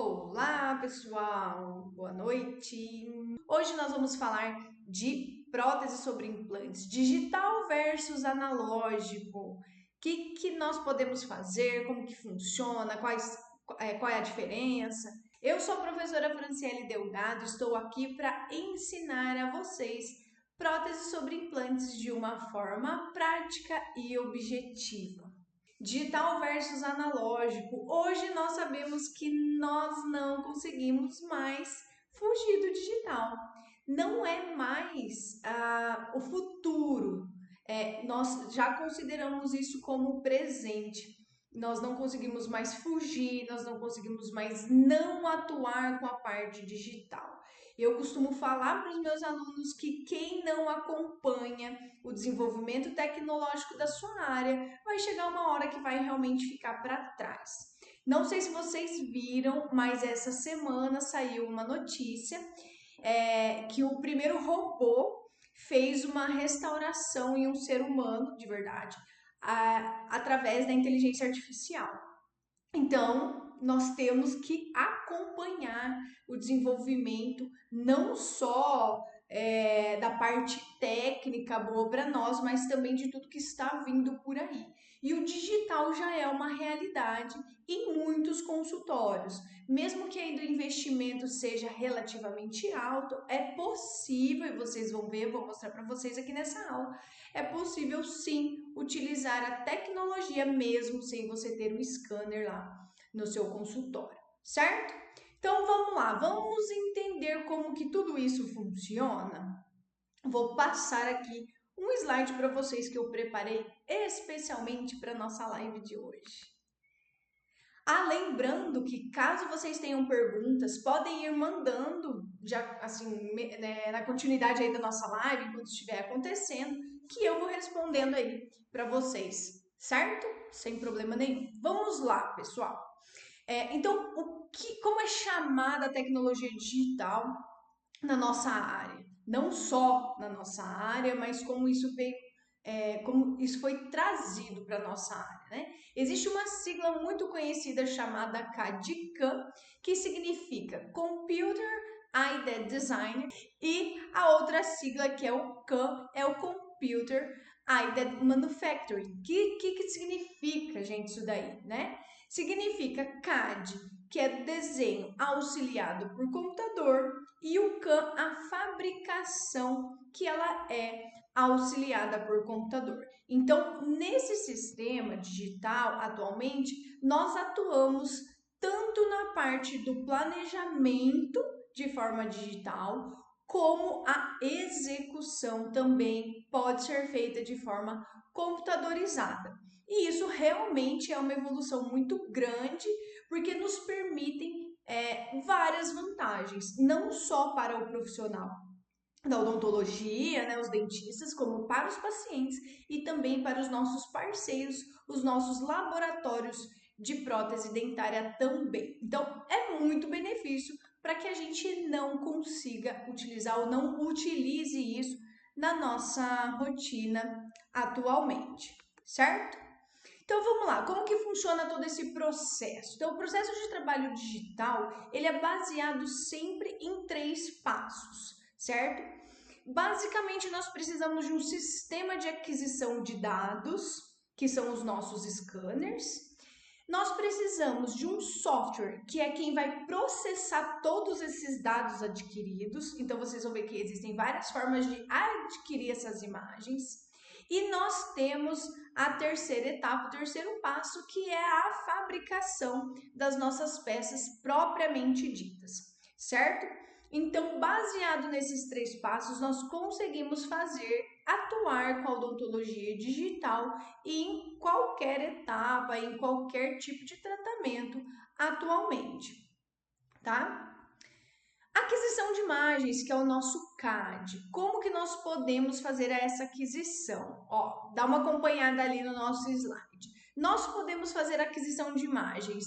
Olá, pessoal! Boa noite! Hoje nós vamos falar de prótese sobre implantes, digital versus analógico. O que nós podemos fazer, como que funciona, qual é a diferença? Eu sou a professora Franciele Delgado, estou aqui para ensinar a vocês prótese sobre implantes de uma forma prática e objetiva. Digital versus analógico. Hoje nós sabemos que nós não conseguimos mais fugir do digital. Não é mais o futuro. Nós já consideramos isso como presente. Nós não conseguimos mais fugir, nós não conseguimos mais não atuar com a parte digital. Eu costumo falar para os meus alunos que quem não acompanha o desenvolvimento tecnológico da sua área vai chegar uma hora que vai realmente ficar para trás. Não sei se vocês viram, mas essa semana saiu uma notícia que o primeiro robô fez uma restauração em um ser humano, de verdade, através da inteligência artificial. Então, nós temos que acompanhar o desenvolvimento não só da parte técnica boa para nós, mas também de tudo que está vindo por aí. E o digital já é uma realidade em muitos consultórios. Mesmo que ainda o investimento seja relativamente alto, é possível, e vocês vão ver, eu vou mostrar para vocês aqui nessa aula, é possível sim utilizar a tecnologia mesmo sem você ter um scanner lá no seu consultório, certo? Então vamos lá, vamos entender como que tudo isso funciona. Vou passar aqui um slide para vocês que eu preparei especialmente para nossa live de hoje. Lembrando que caso vocês tenham perguntas, podem ir mandando já assim na continuidade aí da nossa live, enquanto estiver acontecendo, que eu vou respondendo aí para vocês, certo? Sem problema nenhum. Vamos lá, pessoal. Então, como é chamada a tecnologia digital na nossa área? Não só na nossa área, mas como isso veio, como isso foi trazido para a nossa área, né? Existe uma sigla muito conhecida chamada CAD/CAM, que significa Computer Aided Design, e a outra sigla que é o CAM é o Computer Aided Manufacturing. O que significa, gente, isso daí, né? Significa CAD, que é desenho auxiliado por computador, e o CAM, a fabricação, que ela é auxiliada por computador. Então, nesse sistema digital, atualmente, nós atuamos tanto na parte do planejamento de forma digital, como a execução também pode ser feita de forma computadorizada. E isso realmente é uma evolução muito grande, porque nos permitem várias vantagens, não só para o profissional da odontologia, né, os dentistas, como para os pacientes e também para os nossos parceiros, os nossos laboratórios de prótese dentária também. Então, é muito benefício para que a gente não consiga utilizar ou não utilize isso na nossa rotina atualmente, certo? Então vamos lá, como que funciona todo esse processo? Então o processo de trabalho digital, ele é baseado sempre em 3 passos, certo? Basicamente nós precisamos de um sistema de aquisição de dados, que são os nossos scanners. Nós precisamos de um software, que é quem vai processar todos esses dados adquiridos. Então vocês vão ver que existem várias formas de adquirir essas imagens. E nós temos a terceira etapa, o terceiro passo, que é a fabricação das nossas peças propriamente ditas, certo? Então, baseado nesses 3 passos, nós conseguimos atuar com a odontologia digital em qualquer etapa, em qualquer tipo de tratamento atualmente, tá? Aquisição de imagens, que é o nosso CAD. Como que nós podemos fazer essa aquisição? Ó, dá uma acompanhada ali no nosso slide. Nós podemos fazer aquisição de imagens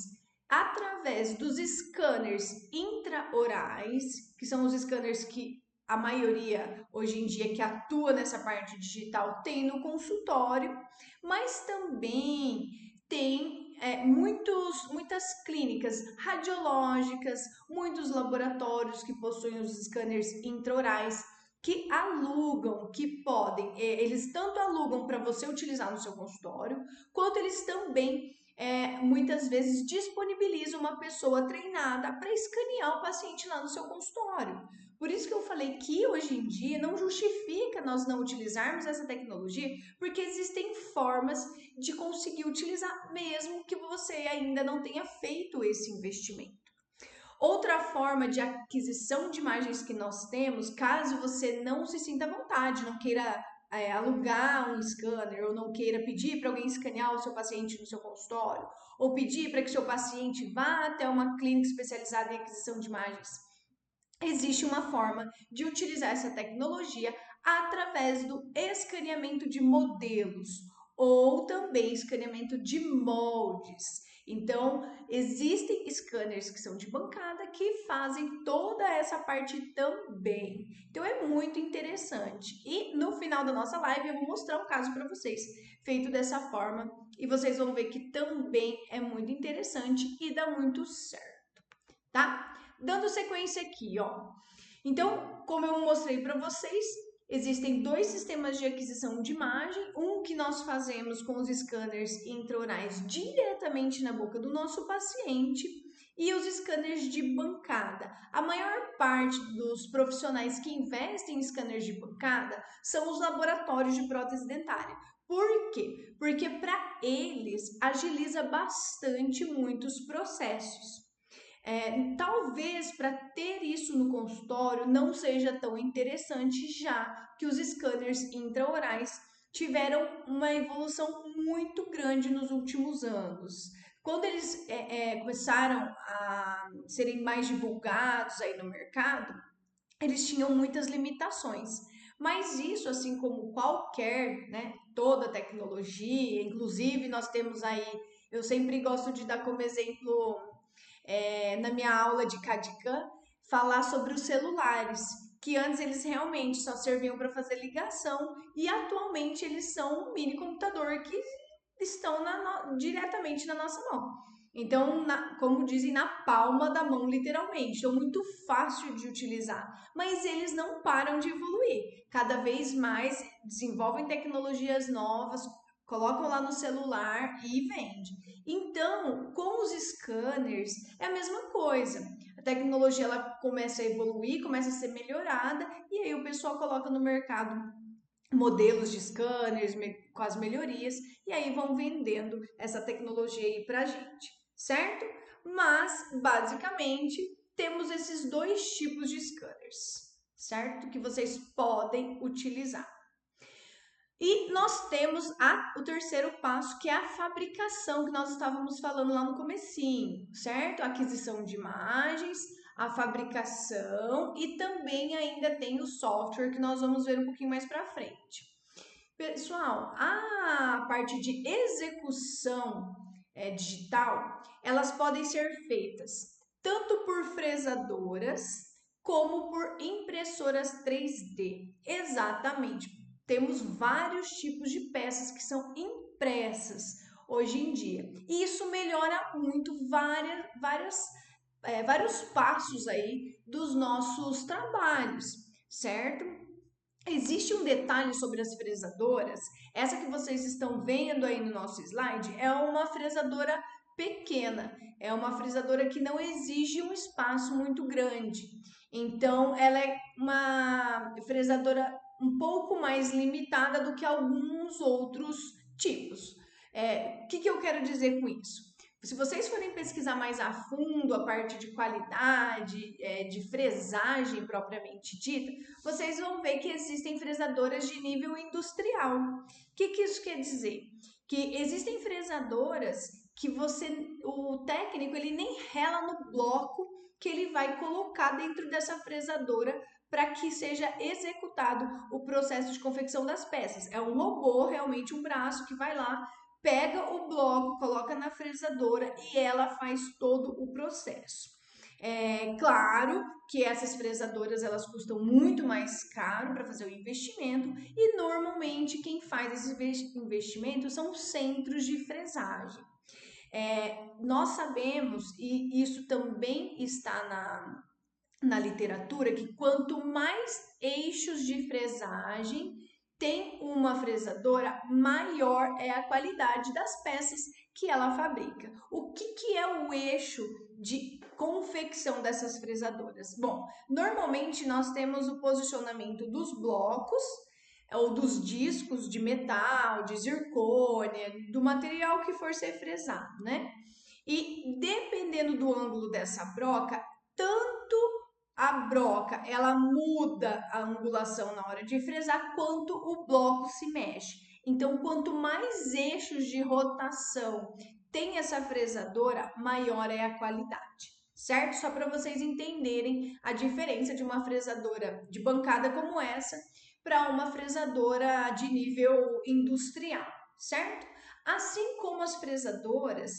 através dos scanners intraorais, que são os scanners que a maioria hoje em dia que atua nessa parte digital tem no consultório, mas também tem muitas clínicas radiológicas, muitos laboratórios que possuem os scanners intraorais, que alugam, que podem, eles tanto alugam para você utilizar no seu consultório, quanto eles também muitas vezes disponibilizam uma pessoa treinada para escanear o paciente lá no seu consultório. Por isso que eu falei que hoje em dia não justifica nós não utilizarmos essa tecnologia, porque existem formas de conseguir utilizar, mesmo que você ainda não tenha feito esse investimento. Outra forma de aquisição de imagens que nós temos, caso você não se sinta à vontade, não queira alugar um scanner ou não queira pedir para alguém escanear o seu paciente no seu consultório, ou pedir para que o seu paciente vá até uma clínica especializada em aquisição de imagens, existe uma forma de utilizar essa tecnologia através do escaneamento de modelos ou também escaneamento de moldes. Então, existem scanners que são de bancada que fazem toda essa parte também. Então, é muito interessante. E no final da nossa live, eu vou mostrar um caso para vocês, feito dessa forma, e vocês vão ver que também é muito interessante e dá muito certo, tá? Dando sequência aqui, ó. Então, como eu mostrei para vocês, existem dois sistemas de aquisição de imagem, um que nós fazemos com os scanners intraorais diretamente na boca do nosso paciente e os scanners de bancada. A maior parte dos profissionais que investem em scanners de bancada são os laboratórios de prótese dentária. Por quê? Porque para eles agiliza bastante muitos processos. Talvez para ter isso no consultório não seja tão interessante, já que os scanners intraorais tiveram uma evolução muito grande nos últimos anos. Quando eles começaram a serem mais divulgados aí no mercado, eles tinham muitas limitações. Mas isso, assim como qualquer, né, toda tecnologia, inclusive nós temos aí, eu sempre gosto de dar como exemplo na minha aula de CAD/CAM, falar sobre os celulares, que antes eles realmente só serviam para fazer ligação e atualmente eles são um mini computador que estão diretamente na nossa mão. Então, como dizem, na palma da mão, literalmente. Então, muito fácil de utilizar. Mas eles não param de evoluir. Cada vez mais desenvolvem tecnologias novas, colocam lá no celular e vende. Então, com os scanners, é a mesma coisa. A tecnologia ela começa a evoluir, começa a ser melhorada, e aí o pessoal coloca no mercado modelos de scanners com as melhorias, e aí vão vendendo essa tecnologia aí pra gente, certo? Mas, basicamente, temos esses dois tipos de scanners, certo? Que vocês podem utilizar. E nós temos o terceiro passo, que é a fabricação, que nós estávamos falando lá no comecinho, certo? A aquisição de imagens, a fabricação e também ainda tem o software, que nós vamos ver um pouquinho mais para frente. Pessoal, a parte de execução digital, elas podem ser feitas tanto por fresadoras como por impressoras 3D. Exatamente. Temos vários tipos de peças que são impressas hoje em dia. E isso melhora muito vários passos aí dos nossos trabalhos, certo? Existe um detalhe sobre as fresadoras. Essa que vocês estão vendo aí no nosso slide é uma fresadora pequena. É uma fresadora que não exige um espaço muito grande. Então, ela é uma fresadora um pouco mais limitada do que alguns outros tipos. O que eu quero dizer com isso? Se vocês forem pesquisar mais a fundo a parte de qualidade, de fresagem propriamente dita, vocês vão ver que existem fresadoras de nível industrial. O que isso quer dizer? Que existem fresadoras que o técnico, ele nem rela no bloco que ele vai colocar dentro dessa fresadora para que seja executado o processo de confecção das peças. É um robô, realmente um braço que vai lá, pega o bloco, coloca na fresadora e ela faz todo o processo. É claro que essas fresadoras elas custam muito mais caro para fazer o investimento e normalmente quem faz esse investimento são centros de fresagem. Nós sabemos, e isso também está na literatura, que quanto mais eixos de fresagem tem uma fresadora, maior é a qualidade das peças que ela fabrica. O que é o eixo de confecção dessas fresadoras? Bom, normalmente nós temos o posicionamento dos blocos ou dos discos de metal, de zircônia, do material que for ser fresado, né? E dependendo do ângulo dessa broca, tanto a broca ela muda a angulação na hora de fresar, quanto o bloco se mexe. Então, quanto mais eixos de rotação tem essa fresadora, maior é a qualidade, certo? Só para vocês entenderem a diferença de uma fresadora de bancada como essa para uma fresadora de nível industrial, certo? Assim como as fresadoras,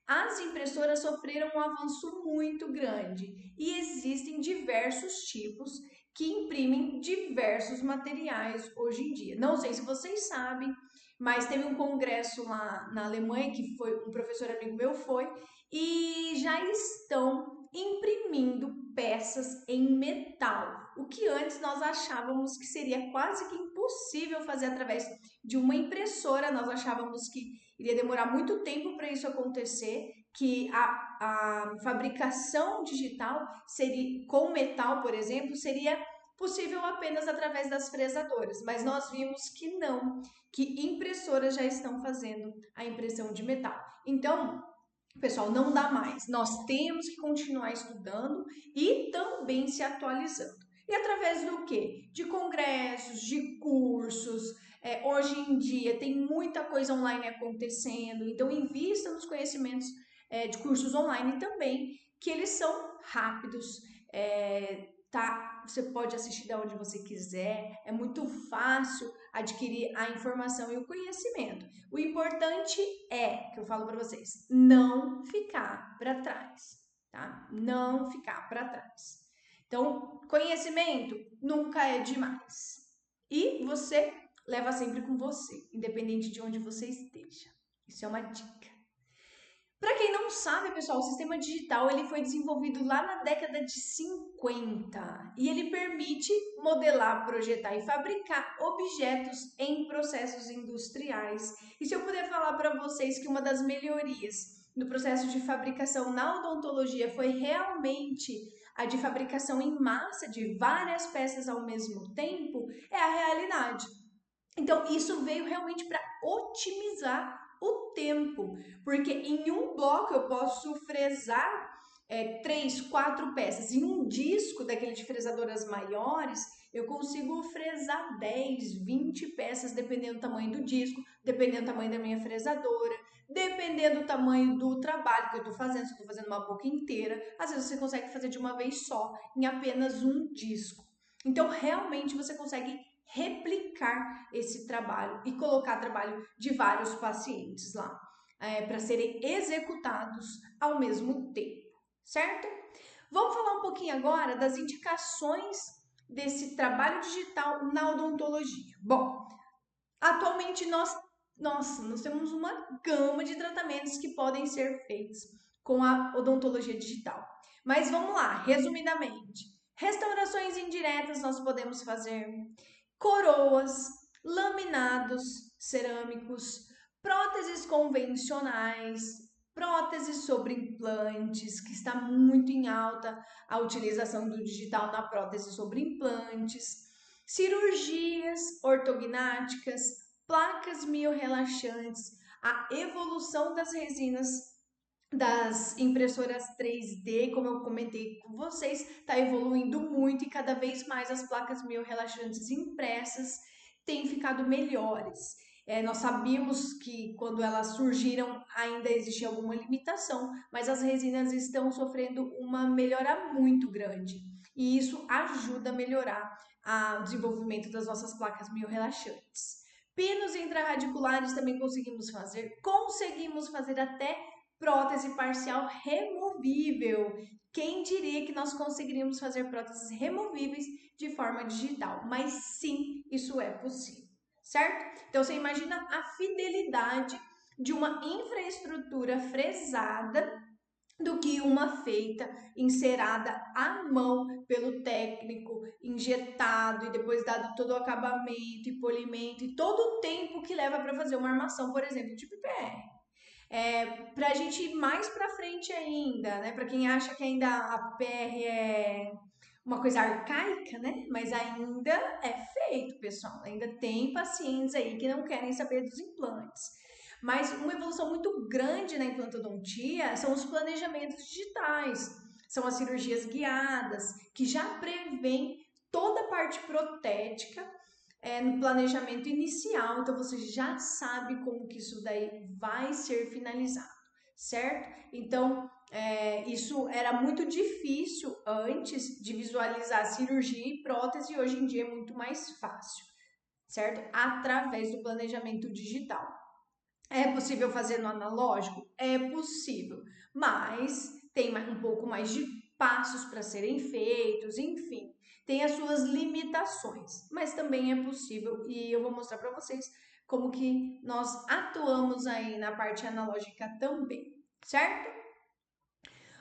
as impressoras sofreram um avanço muito grande e existem diversos tipos que imprimem diversos materiais hoje em dia. Não sei se vocês sabem, mas teve um congresso lá na Alemanha que foi um professor amigo meu foi e já estão imprimindo peças em metal, o que antes nós achávamos que seria quase que impossível fazer através de uma impressora, nós achávamos que iria demorar muito tempo para isso acontecer, que a fabricação digital seria com metal, por exemplo, seria possível apenas através das fresadoras, mas nós vimos que não, que impressoras já estão fazendo a impressão de metal. Então, pessoal, não dá mais. Nós temos que continuar estudando e também se atualizando. E através do quê? De congressos, de cursos. Hoje em dia tem muita coisa online acontecendo, então invista nos conhecimentos de cursos online também, que eles são rápidos, tá? Você pode assistir de onde você quiser, é muito fácil adquirir a informação e o conhecimento. O importante é, que eu falo para vocês, não ficar para trás, tá? Não ficar para trás. Então, conhecimento nunca é demais. E você leva sempre com você, independente de onde você esteja. Isso é uma dica. Para quem não sabe, pessoal, o sistema digital ele foi desenvolvido lá na década de 50 e ele permite modelar, projetar e fabricar objetos em processos industriais. E se eu puder falar para vocês que uma das melhorias no processo de fabricação na odontologia foi realmente a de fabricação em massa de várias peças ao mesmo tempo, é a realidade. Então, isso veio realmente para otimizar o tempo, porque em um bloco eu posso fresar 3, 4 peças. Em um disco daquele de fresadoras maiores, eu consigo fresar 10, 20 peças, dependendo do tamanho do disco, dependendo do tamanho da minha fresadora, dependendo do tamanho do trabalho que eu estou fazendo, se eu estou fazendo uma boca inteira. Às vezes você consegue fazer de uma vez só, em apenas um disco. Então, realmente você consegue replicar esse trabalho e colocar trabalho de vários pacientes lá para serem executados ao mesmo tempo, certo? Vamos falar um pouquinho agora das indicações desse trabalho digital na odontologia. Bom, atualmente nós temos uma gama de tratamentos que podem ser feitos com a odontologia digital. Mas vamos lá, resumidamente. Restaurações indiretas nós podemos fazer, coroas, laminados cerâmicos, próteses convencionais, próteses sobre implantes, que está muito em alta a utilização do digital na prótese sobre implantes, cirurgias ortognáticas, placas miorrelaxantes, a evolução das resinas das impressoras 3D, como eu comentei com vocês, está evoluindo muito e cada vez mais as placas miorrelaxantes impressas têm ficado melhores. Nós sabíamos que quando elas surgiram ainda existia alguma limitação, mas as resinas estão sofrendo uma melhora muito grande e isso ajuda a melhorar o desenvolvimento das nossas placas miorrelaxantes. Pinos intraradiculares também conseguimos fazer até prótese parcial removível. Quem diria que nós conseguiríamos fazer próteses removíveis de forma digital? Mas sim, isso é possível, certo? Então você imagina a fidelidade de uma infraestrutura fresada do que uma feita, encerada à mão pelo técnico, injetado e depois dado todo o acabamento e polimento e todo o tempo que leva para fazer uma armação, por exemplo, de PPR. Para a gente ir mais para frente ainda, né? Para quem acha que ainda a PR é uma coisa arcaica, né? Mas ainda é feito, pessoal. Ainda tem pacientes aí que não querem saber dos implantes. Mas uma evolução muito grande na implantodontia são os planejamentos digitais, são as cirurgias guiadas, que já prevêem toda a parte protética no planejamento inicial, então você já sabe como que isso daí vai ser finalizado, certo? Então, isso era muito difícil antes de visualizar cirurgia e prótese, e hoje em dia é muito mais fácil, certo? Através do planejamento digital. É possível fazer no analógico? É possível, mas tem um pouco mais de passos para serem feitos, enfim, tem as suas limitações, mas também é possível e eu vou mostrar para vocês como que nós atuamos aí na parte analógica também, certo?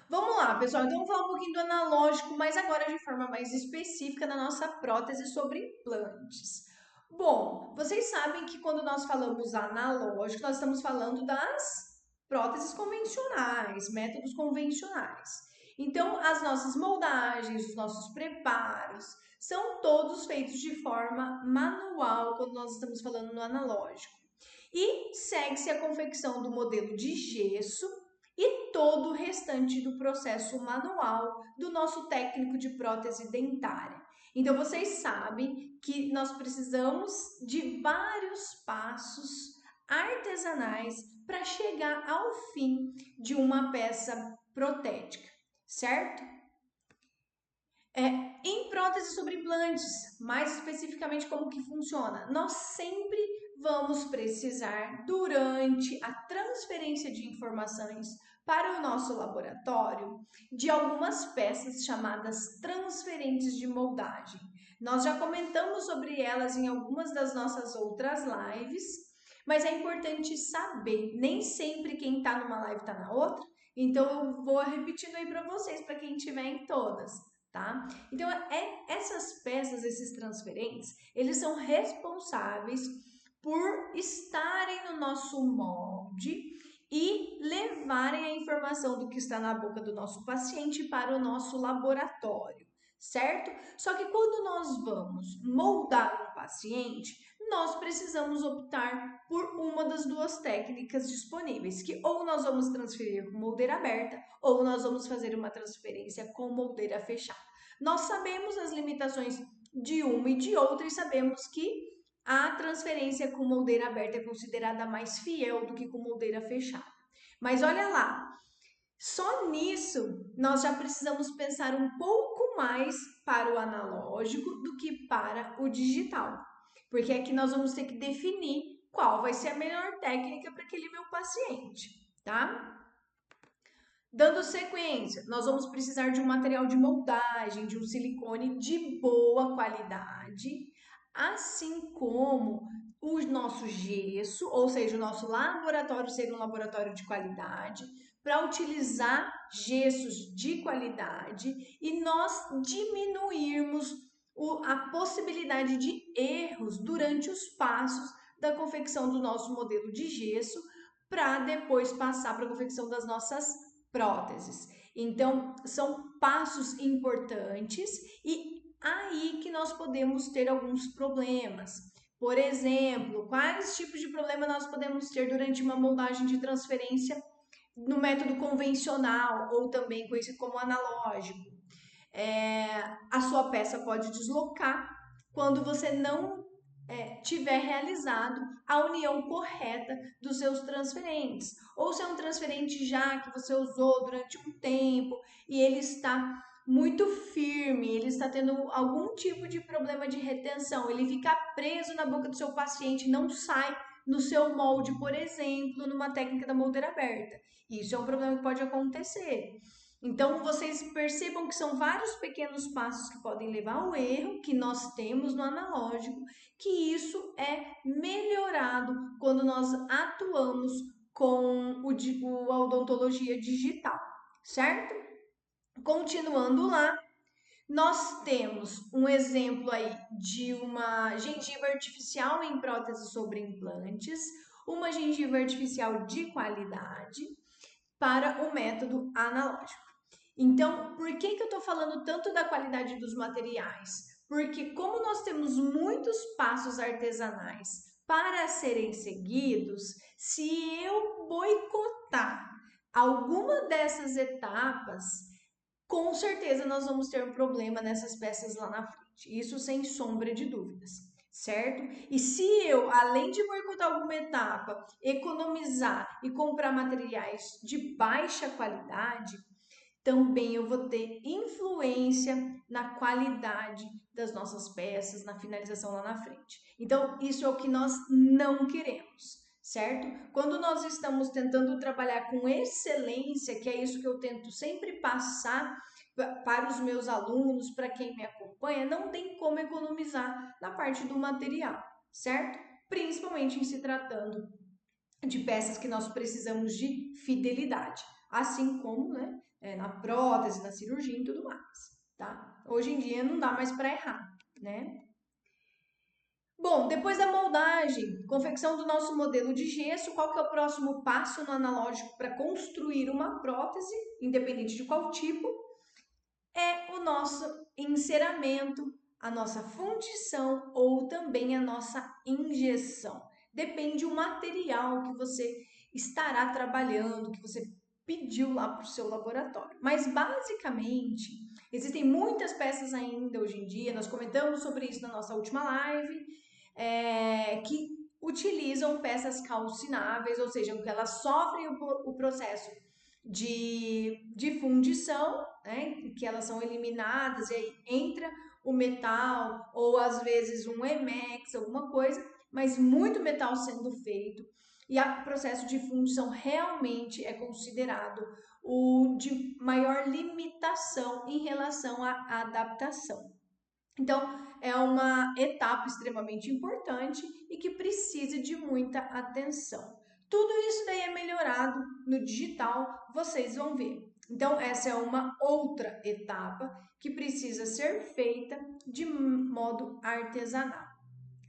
Vamos lá, pessoal, então vamos falar um pouquinho do analógico, mas agora de forma mais específica na nossa prótese sobre implantes. Bom, vocês sabem que quando nós falamos analógico, nós estamos falando das próteses convencionais, métodos convencionais. Então, as nossas moldagens, os nossos preparos, são todos feitos de forma manual quando nós estamos falando no analógico. E segue-se a confecção do modelo de gesso e todo o restante do processo manual do nosso técnico de prótese dentária. Então, vocês sabem que nós precisamos de vários passos artesanais para chegar ao fim de uma peça protética, certo? Em prótese sobre implantes, mais especificamente como que funciona, nós sempre vamos precisar, durante a transferência de informações para o nosso laboratório, de algumas peças chamadas transferentes de moldagem. Nós já comentamos sobre elas em algumas das nossas outras lives, mas é importante saber, nem sempre quem está numa live está na outra, então eu vou repetindo aí para vocês, para quem estiver em todas. Tá? Então, essas peças, esses transferentes, eles são responsáveis por estarem no nosso molde e levarem a informação do que está na boca do nosso paciente para o nosso laboratório, certo? Só que quando nós vamos moldar um paciente, nós precisamos optar por uma das duas técnicas disponíveis, que ou nós vamos transferir com moldeira aberta ou nós vamos fazer uma transferência com moldeira fechada. Nós sabemos as limitações de uma e de outra e sabemos que a transferência com moldeira aberta é considerada mais fiel do que com moldeira fechada. Mas olha lá, só nisso nós já precisamos pensar um pouco mais para o analógico do que para o digital. Porque aqui nós vamos ter que definir qual vai ser a melhor técnica para aquele meu paciente, tá? Dando sequência, nós vamos precisar de um material de moldagem, de um silicone de boa qualidade, assim como o nosso gesso, ou seja, o nosso laboratório ser um laboratório de qualidade, para utilizar gessos de qualidade e nós diminuirmos a possibilidade de erros durante os passos da confecção do nosso modelo de gesso, para depois passar para a confecção das nossas próteses. Então, são passos importantes e aí que nós podemos ter alguns problemas. Por exemplo, quais tipos de problema nós podemos ter durante uma moldagem de transferência no método convencional ou também conhecido como analógico? A sua peça pode deslocar quando você não tiver realizado a união correta dos seus transferentes. Ou se é um transferente já que você usou durante um tempo e ele está muito firme, ele está tendo algum tipo de problema de retenção, ele fica preso na boca do seu paciente, não sai no seu molde, por exemplo, numa técnica da moldeira aberta. Isso é um problema que pode acontecer. Então, vocês percebam que são vários pequenos passos que podem levar ao erro que nós temos no analógico, que isso é melhorado quando nós atuamos com o odontologia digital, certo? Continuando lá, nós temos um exemplo aí de uma gengiva artificial em prótese sobre implantes, uma gengiva artificial de qualidade para o método analógico. Então, por que eu estou falando tanto da qualidade dos materiais? Porque como nós temos muitos passos artesanais para serem seguidos, se eu boicotar alguma dessas etapas, com certeza nós vamos ter um problema nessas peças lá na frente. Isso sem sombra de dúvidas, certo? E se eu, além de boicotar alguma etapa, economizar e comprar materiais de baixa qualidade, também eu vou ter influência na qualidade das nossas peças, na finalização lá na frente. Então, isso é o que nós não queremos, certo? Quando nós estamos tentando trabalhar com excelência, que é isso que eu tento sempre passar para os meus alunos, para quem me acompanha, não tem como economizar na parte do material, certo? Principalmente em se tratando de peças que nós precisamos de fidelidade, assim como, né, na prótese, na cirurgia e tudo mais, tá? Hoje em dia não dá mais para errar, né? Bom, depois da moldagem, confecção do nosso modelo de gesso, qual que é o próximo passo no analógico para construir uma prótese, independente de qual tipo? É o nosso enceramento, a nossa fundição ou também a nossa injeção. Depende do material que você estará trabalhando, que você pediu lá para o seu laboratório. Mas basicamente, existem muitas peças ainda hoje em dia, nós comentamos sobre isso na nossa última live, que utilizam peças calcináveis, ou seja, que elas sofrem o processo de fundição, né, que elas são eliminadas e aí entra o metal ou às vezes um emex, alguma coisa, mas muito metal sendo feito e o processo de fundição realmente é considerado o de maior limitação em relação à adaptação. Então, é uma etapa extremamente importante e que precisa de muita atenção. Tudo isso daí é melhorado no digital, vocês vão ver. Então, essa é uma outra etapa que precisa ser feita de modo artesanal,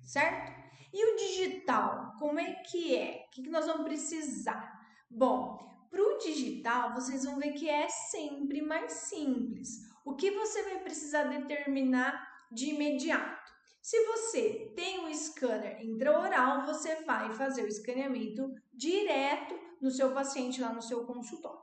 certo? E o digital, como é que é? O que nós vamos precisar? Bom, para o digital, vocês vão ver que é sempre mais simples. O que você vai precisar determinar de imediato? Se você tem um scanner intraoral, você vai fazer o escaneamento direto no seu paciente lá no seu consultório.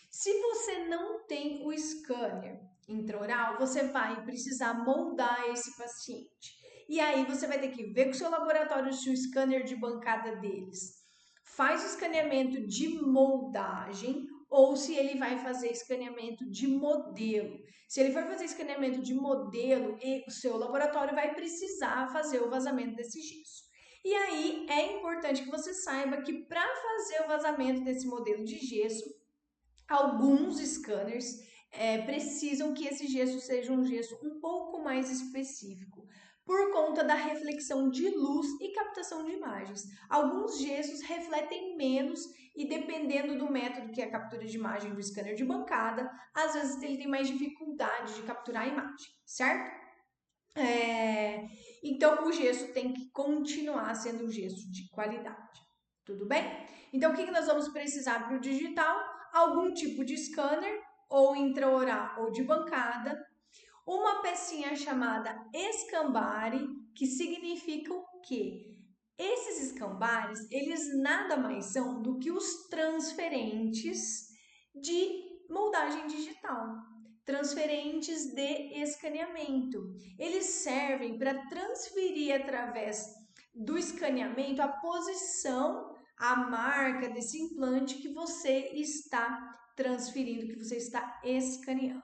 Se você não tem o scanner intraoral, você vai precisar moldar esse paciente. E aí você vai ter que ver com o seu laboratório se o scanner de bancada deles faz o escaneamento de moldagem ou se ele vai fazer escaneamento de modelo. Se ele for fazer escaneamento de modelo, o seu laboratório vai precisar fazer o vazamento desse gesso. E aí é importante que você saiba que para fazer o vazamento desse modelo de gesso, alguns scanners precisam que esse gesso seja um gesso um pouco mais específico, por conta da reflexão de luz e captação de imagens. Alguns gessos refletem menos e dependendo do método que é a captura de imagem do scanner de bancada, às vezes ele tem mais dificuldade de capturar a imagem, certo? Então o gesso tem que continuar sendo um gesso de qualidade, tudo bem? Então o que nós vamos precisar para o digital? Algum tipo de scanner, ou intraoral ou de bancada, uma pecinha chamada escambare, que significa o quê? Esses escambares, eles nada mais são do que os transferentes de moldagem digital, transferentes de escaneamento. Eles servem para transferir através do escaneamento a posição, a marca desse implante que você está transferindo, que você está escaneando.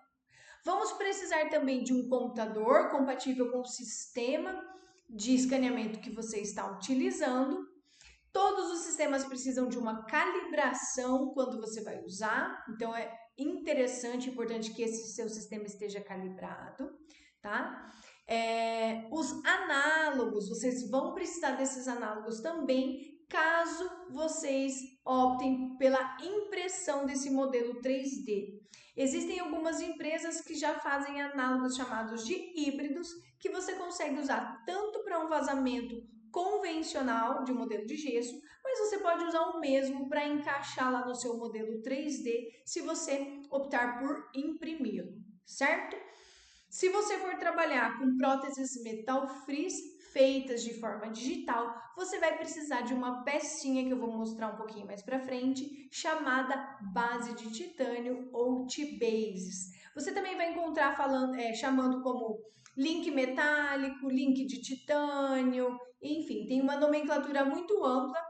Vamos precisar também de um computador compatível com o sistema de escaneamento que você está utilizando. Todos os sistemas precisam de uma calibração quando você vai usar, então é interessante, importante que esse seu sistema esteja calibrado, tá? Os análogos, vocês vão precisar desses análogos também caso vocês optem pela impressão desse modelo 3D. Existem algumas empresas que já fazem análogos chamados de híbridos, que você consegue usar tanto para um vazamento convencional de um modelo de gesso, mas você pode usar o mesmo para encaixar lá no seu modelo 3D, se você optar por imprimi-lo, certo? Se você for trabalhar com próteses metal frizz feitas de forma digital, você vai precisar de uma pecinha que eu vou mostrar um pouquinho mais para frente, chamada base de titânio ou T-bases. Você também vai encontrar chamando como link metálico, link de titânio, enfim, tem uma nomenclatura muito ampla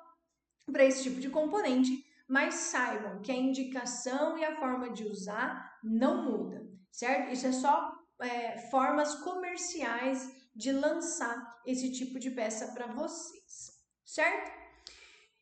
para esse tipo de componente, mas saibam que a indicação e a forma de usar não muda, certo? Isso é só formas comerciais de lançar esse tipo de peça para vocês, certo?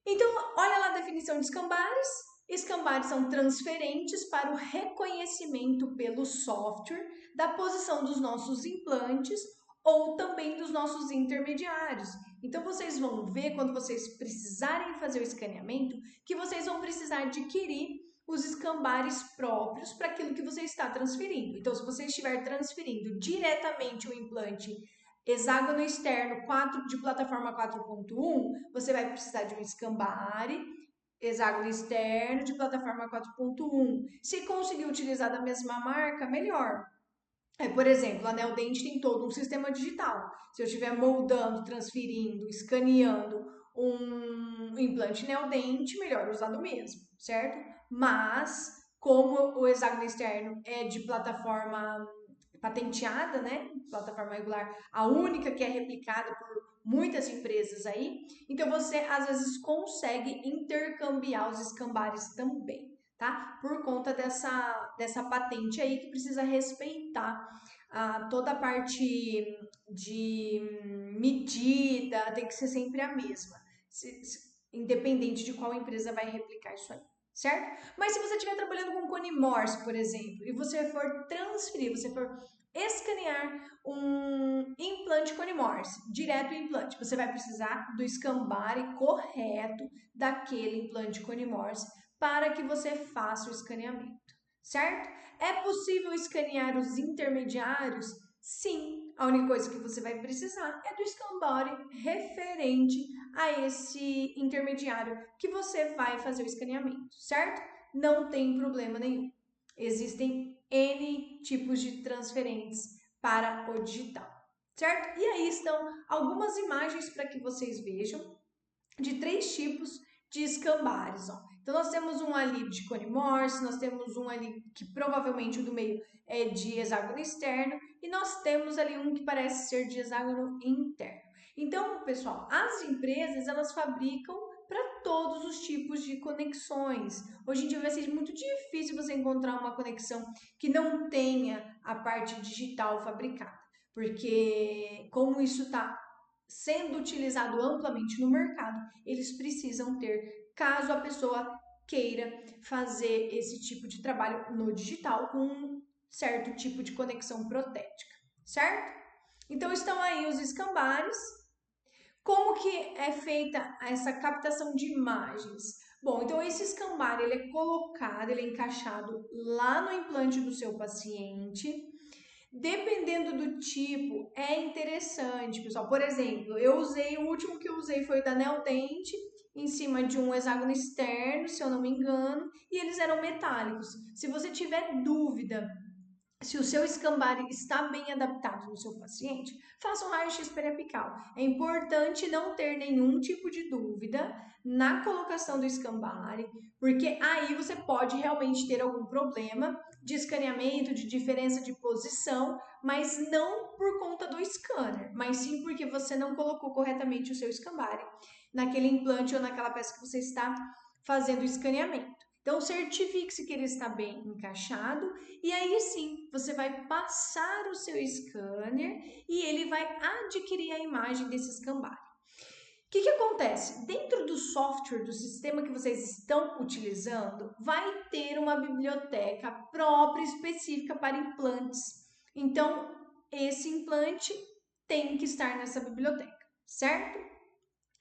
Então, olha lá a definição de escambares. Escambares são transferentes para o reconhecimento pelo software da posição dos nossos implantes ou também dos nossos intermediários. Então, vocês vão ver, quando vocês precisarem fazer o escaneamento, que vocês vão precisar adquirir os escambares próprios para aquilo que você está transferindo. Então, se você estiver transferindo diretamente o implante hexágono externo 4, de plataforma 4.1, você vai precisar de um escambare hexágono externo de plataforma 4.1. Se conseguir utilizar da mesma marca, melhor. Por exemplo, a Neodent tem todo um sistema digital. Se eu estiver moldando, transferindo, escaneando um implante Neodent, melhor usar do mesmo, certo? Mas, como o hexágono externo é de plataforma patenteada, né? Plataforma regular, a única que é replicada por muitas empresas aí, então você às vezes consegue intercambiar os escambares também, tá? Por conta dessa patente aí que precisa respeitar toda a parte de medida, tem que ser sempre a mesma, independente de qual empresa vai replicar isso aí, certo? Mas se você estiver trabalhando com cone Morse, por exemplo, e você for transferir, você for escanear um implante cone Morse, direto implante, você vai precisar do escambare correto daquele implante cone Morse para que você faça o escaneamento, certo? É possível escanear os intermediários? Sim, a única coisa que você vai precisar é do escambare referente a esse intermediário que você vai fazer o escaneamento, certo? Não tem problema nenhum. Existem N tipos de transferentes para o digital, certo? E aí estão algumas imagens para que vocês vejam de 3 tipos de escambares. Ó. Então, nós temos um ali de cone Morse, nós temos um ali que provavelmente o do meio é de hexágono externo, e nós temos ali um que parece ser de hexágono interno. Então, pessoal, as empresas, elas fabricam para todos os tipos de conexões. Hoje em dia vai ser muito difícil você encontrar uma conexão que não tenha a parte digital fabricada, porque como isso está sendo utilizado amplamente no mercado, eles precisam ter, caso a pessoa queira fazer esse tipo de trabalho no digital com um certo tipo de conexão protética, certo? Então estão aí os escambares. Como que é feita essa captação de imagens? Bom, então esse escambare ele é colocado, ele é encaixado lá no implante do seu paciente. Dependendo do tipo, é interessante, pessoal. Por exemplo, o último que eu usei foi o da Neodent, em cima de um hexágono externo, se eu não me engano, e eles eram metálicos. Se você tiver dúvida se o seu escambare está bem adaptado no seu paciente, faça um raio-x periapical. É importante não ter nenhum tipo de dúvida na colocação do escambare, porque aí você pode realmente ter algum problema de escaneamento, de diferença de posição, mas não por conta do scanner, mas sim porque você não colocou corretamente o seu escambare naquele implante ou naquela peça que você está fazendo o escaneamento. Então, certifique-se que ele está bem encaixado e aí sim você vai passar o seu scanner e ele vai adquirir a imagem desse escambare. O que acontece? Dentro do software, do sistema que vocês estão utilizando, vai ter uma biblioteca própria, específica para implantes. Então, esse implante tem que estar nessa biblioteca, certo?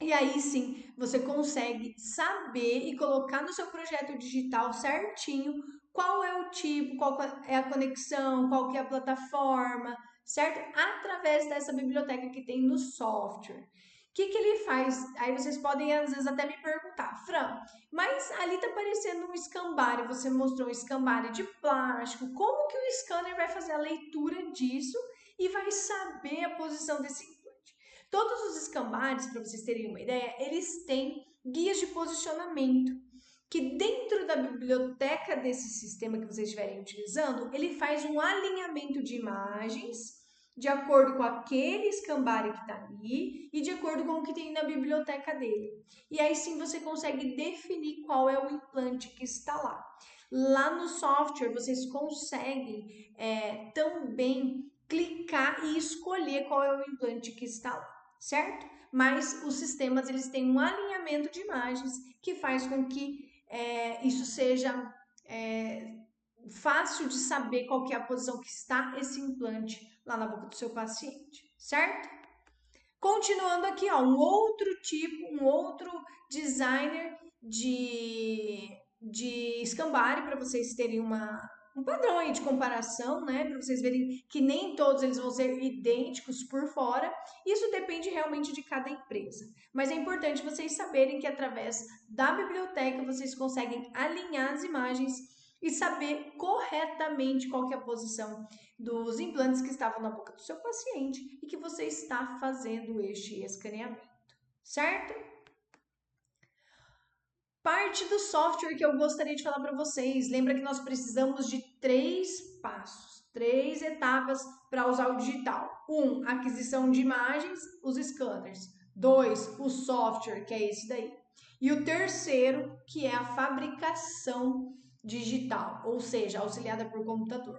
E aí sim, você consegue saber e colocar no seu projeto digital certinho qual é o tipo, qual é a conexão, qual que é a plataforma, certo? Através dessa biblioteca que tem no software. O que ele faz? Aí vocês podem às vezes até me perguntar, Fran, mas ali tá parecendo um escambare, você mostrou um escambare de plástico, como que o scanner vai fazer a leitura disso e vai saber a posição desse implante? Todos os escambares, para vocês terem uma ideia, eles têm guias de posicionamento, que dentro da biblioteca desse sistema que vocês estiverem utilizando, ele faz um alinhamento de imagens de acordo com aquele escambare que está ali e de acordo com o que tem na biblioteca dele. E aí sim você consegue definir qual é o implante que está lá. Lá no software vocês conseguem também clicar e escolher qual é o implante que está lá, certo? Mas os sistemas eles têm um alinhamento de imagens que faz com que isso seja fácil de saber qual que é a posição que está esse implante lá na boca do seu paciente, certo? Continuando aqui, ó, um outro tipo, um outro designer de escambare para vocês terem um padrão aí de comparação, né? Para vocês verem que nem todos eles vão ser idênticos por fora. Isso depende realmente de cada empresa. Mas é importante vocês saberem que através da biblioteca vocês conseguem alinhar as imagens e saber corretamente qual que é a posição dos implantes que estavam na boca do seu paciente e que você está fazendo este escaneamento, certo? Parte do software que eu gostaria de falar para vocês, lembra que nós precisamos de 3 passos, 3 etapas para usar o digital. 1, aquisição de imagens, os scanners. 2, o software, que é esse daí. E o terceiro, que é a fabricação digital, ou seja, auxiliada por computador.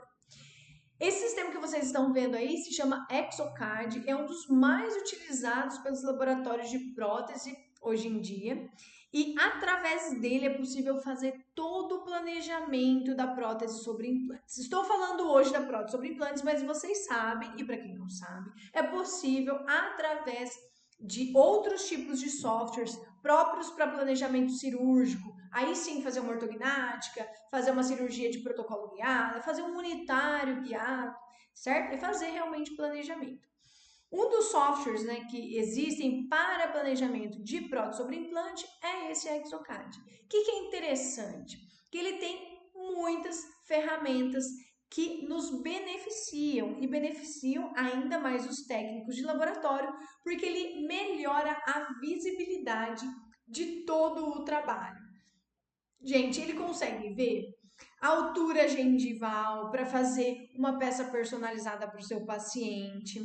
Esse sistema que vocês estão vendo aí se chama Exocad, é um dos mais utilizados pelos laboratórios de prótese hoje em dia. E através dele é possível fazer todo o planejamento da prótese sobre implantes. Estou falando hoje da prótese sobre implantes, mas vocês sabem, e para quem não sabe, é possível através de outros tipos de softwares próprios para planejamento cirúrgico. Aí sim fazer uma ortognática, fazer uma cirurgia de protocolo guiada, fazer um unitário guiado, certo? E fazer realmente planejamento. Um dos softwares, né, que existem para planejamento de prótese sobre implante é esse Exocad. O que é interessante? Que ele tem muitas ferramentas que nos beneficiam e beneficiam ainda mais os técnicos de laboratório, porque ele melhora a visibilidade de todo o trabalho. Gente, ele consegue ver a altura gengival para fazer uma peça personalizada para o seu paciente,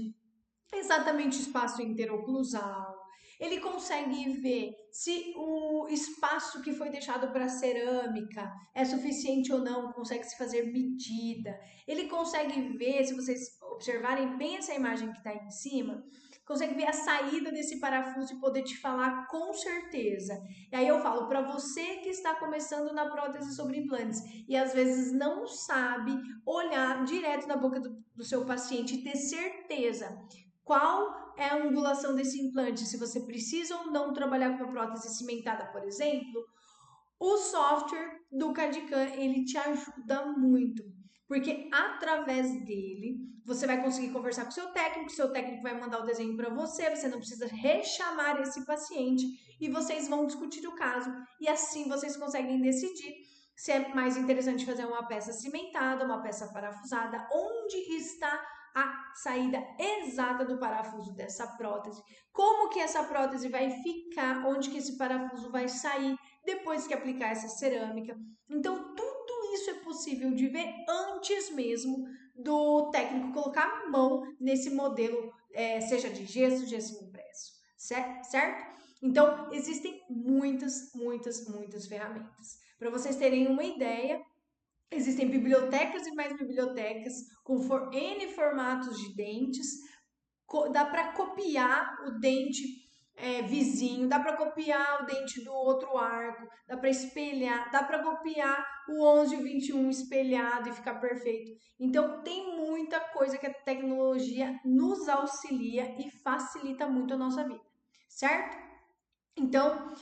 exatamente o espaço interoclusal. Ele consegue ver se o espaço que foi deixado para cerâmica é suficiente ou não, consegue se fazer medida. Ele consegue ver, se vocês observarem bem essa imagem que está aí em cima, consegue ver a saída desse parafuso e poder te falar com certeza. E aí eu falo para você que está começando na prótese sobre implantes e às vezes não sabe olhar direto na boca do seu paciente e ter certeza qual é a angulação desse implante, se você precisa ou não trabalhar com uma prótese cimentada, por exemplo, o software do CAD/CAM, ele te ajuda muito, porque através dele você vai conseguir conversar com o seu técnico vai mandar o desenho para você, você não precisa rechamar esse paciente e vocês vão discutir o caso e assim vocês conseguem decidir se é mais interessante fazer uma peça cimentada, uma peça parafusada, onde está a saída exata do parafuso dessa prótese, como que essa prótese vai ficar, onde que esse parafuso vai sair depois que aplicar essa cerâmica. Então, tudo isso é possível de ver antes mesmo do técnico colocar a mão nesse modelo, seja de gesso impresso, certo? Então, existem muitas ferramentas. Para vocês terem uma ideia, existem bibliotecas e mais bibliotecas com N formatos de dentes. Dá para copiar o dente vizinho, dá para copiar o dente do outro arco, dá para espelhar, dá para copiar o 11 e o 21 espelhado e ficar perfeito. Então, tem muita coisa que a tecnologia nos auxilia e facilita muito a nossa vida, certo? Então,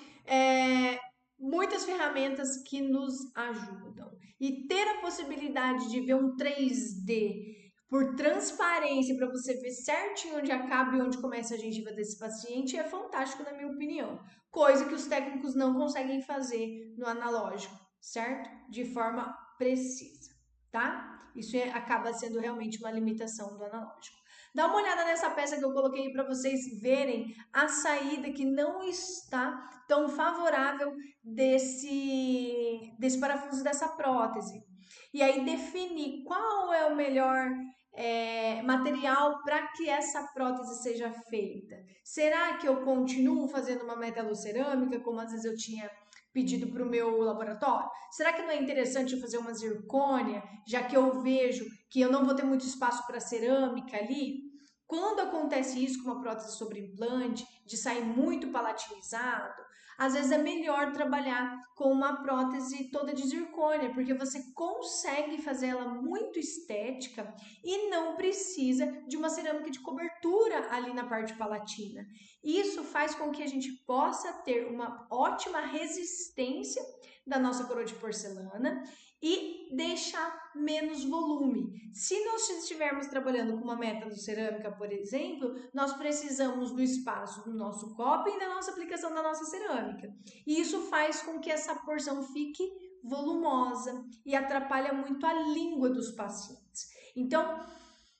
muitas ferramentas que nos ajudam. E ter a possibilidade de ver um 3D por transparência, para você ver certinho onde acaba e onde começa a gengiva desse paciente, é fantástico, na minha opinião. Coisa que os técnicos não conseguem fazer no analógico, certo? De forma precisa, tá? Isso acaba sendo realmente uma limitação do analógico. Dá uma olhada nessa peça que eu coloquei para vocês verem a saída que não está tão favorável desse parafuso dessa prótese. E aí definir qual é o melhor material para que essa prótese seja feita. Será que eu continuo fazendo uma metalocerâmica, como às vezes eu tinha pedido para o meu laboratório? Será que não é interessante eu fazer uma zircônia, já que eu vejo que eu não vou ter muito espaço para cerâmica ali? Quando acontece isso com uma prótese sobre implante, de sair muito palatinizado, às vezes é melhor trabalhar com uma prótese toda de zircônia, porque você consegue fazer ela muito estética e não precisa de uma cerâmica de cobertura ali na parte palatina. Isso faz com que a gente possa ter uma ótima resistência da nossa coroa de porcelana e deixar menos volume. Se nós estivermos trabalhando com uma metalocerâmica, por exemplo, nós precisamos do espaço do nosso copo e da nossa aplicação da nossa cerâmica. E isso faz com que essa porção fique volumosa e atrapalha muito a língua dos pacientes. Então,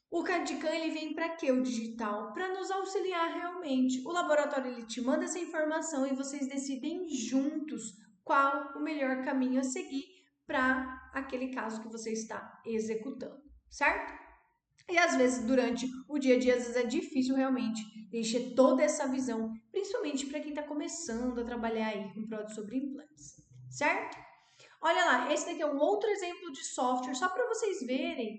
o CAD/CAM ele vem para quê? O digital? Para nos auxiliar realmente. O laboratório ele te manda essa informação e vocês decidem juntos qual o melhor caminho a seguir para aquele caso que você está executando, certo? E às vezes durante o dia a dia, às vezes é difícil realmente encher toda essa visão, principalmente para quem está começando a trabalhar aí com prótese sobre implantes, certo? Olha lá, esse daqui é um outro exemplo de software, só para vocês verem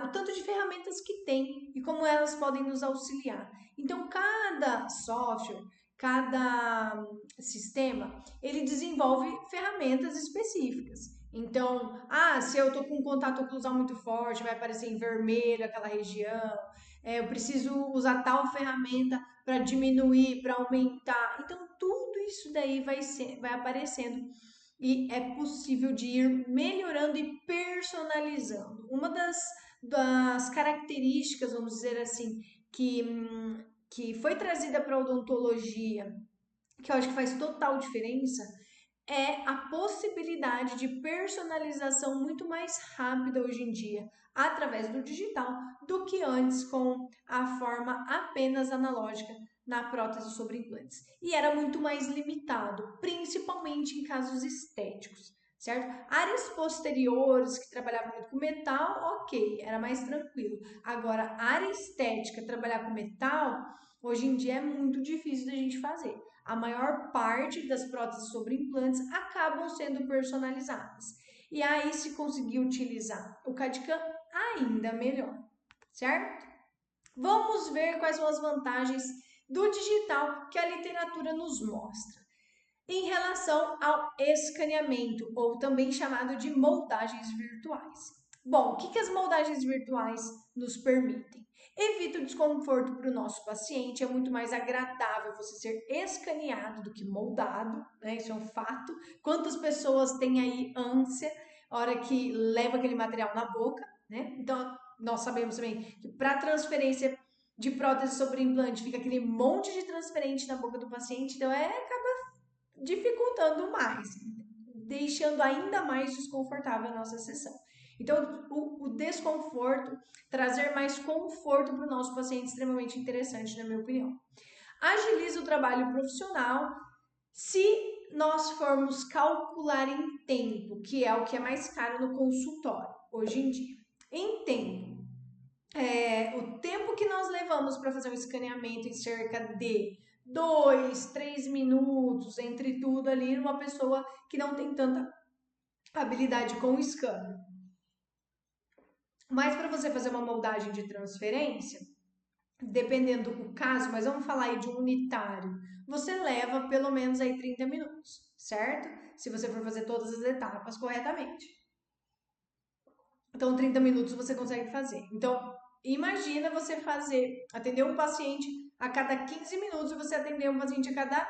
o tanto de ferramentas que tem e como elas podem nos auxiliar. Então, cada software, cada sistema, ele desenvolve ferramentas específicas. Então, se eu estou com um contato oclusal muito forte, vai aparecer em vermelho aquela região, eu preciso usar tal ferramenta para diminuir, para aumentar. Então, tudo isso daí vai aparecendo e é possível de ir melhorando e personalizando. Uma das características, vamos dizer assim, que foi trazida para a odontologia, que eu acho que faz total diferença, é a possibilidade de personalização muito mais rápida hoje em dia, através do digital, do que antes com a forma apenas analógica na prótese sobre implantes. E era muito mais limitado, principalmente em casos estéticos, certo? Áreas posteriores que trabalhavam muito com metal, ok, era mais tranquilo. Agora, área estética, trabalhar com metal, hoje em dia é muito difícil da gente fazer. A maior parte das próteses sobre implantes acabam sendo personalizadas. E aí, se conseguir utilizar o CAD/CAM, ainda melhor, certo? Vamos ver quais são as vantagens do digital que a literatura nos mostra. Em relação ao escaneamento, ou também chamado de moldagens virtuais. Bom, o que as moldagens virtuais nos permitem? Evita o desconforto para o nosso paciente, é muito mais agradável você ser escaneado do que moldado, né? Isso é um fato. Quantas pessoas têm aí ânsia a hora que leva aquele material na boca, né? Então, nós sabemos também que para transferência de prótese sobre implante fica aquele monte de transferente na boca do paciente, então acaba dificultando mais, deixando ainda mais desconfortável a nossa sessão. Então, o desconforto, trazer mais conforto para o nosso paciente é extremamente interessante, na minha opinião. Agiliza o trabalho profissional se nós formos calcular em tempo, que é o que é mais caro no consultório hoje em dia. Em tempo, o tempo que nós levamos para fazer um escaneamento em cerca de 2, 3 minutos, entre tudo ali, uma pessoa que não tem tanta habilidade com o scanner. Mas para você fazer uma moldagem de transferência, dependendo do caso, mas vamos falar aí de um unitário, você leva pelo menos aí 30 minutos, certo? Se você for fazer todas as etapas corretamente. Então, 30 minutos você consegue fazer. Então, imagina você atender um paciente a cada 15 minutos e você atender um paciente a cada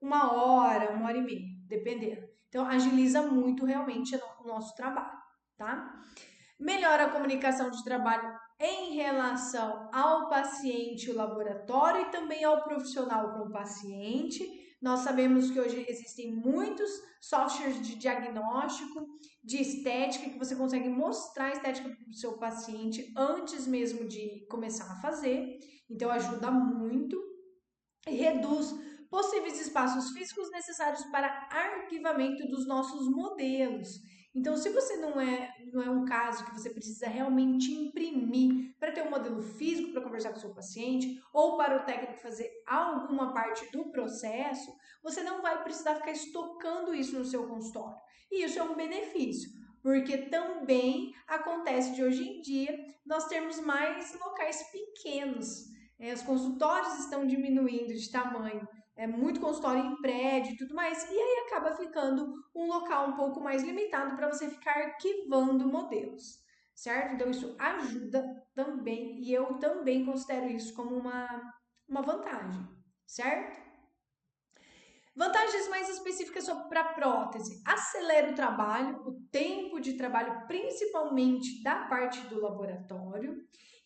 uma hora e meia, dependendo. Então, agiliza muito realmente o nosso trabalho, tá? Melhora a comunicação de trabalho em relação ao paciente e o laboratório e também ao profissional com o paciente. Nós sabemos que hoje existem muitos softwares de diagnóstico, de estética, que você consegue mostrar a estética para o seu paciente antes mesmo de começar a fazer. Então, ajuda muito e reduz possíveis espaços físicos necessários para arquivamento dos nossos modelos. Então, se você não é um caso que você precisa realmente imprimir para ter um modelo físico para conversar com o seu paciente ou para o técnico fazer alguma parte do processo, você não vai precisar ficar estocando isso no seu consultório. E isso é um benefício, porque também acontece de hoje em dia nós termos mais locais pequenos. Os consultórios estão diminuindo de tamanho, é muito consultório em prédio e tudo mais, e aí acaba ficando um local um pouco mais limitado para você ficar arquivando modelos, certo? Então isso ajuda também, e eu também considero isso como uma vantagem, certo? Vantagens mais específicas para a prótese: acelera o trabalho, o tempo de trabalho, principalmente da parte do laboratório,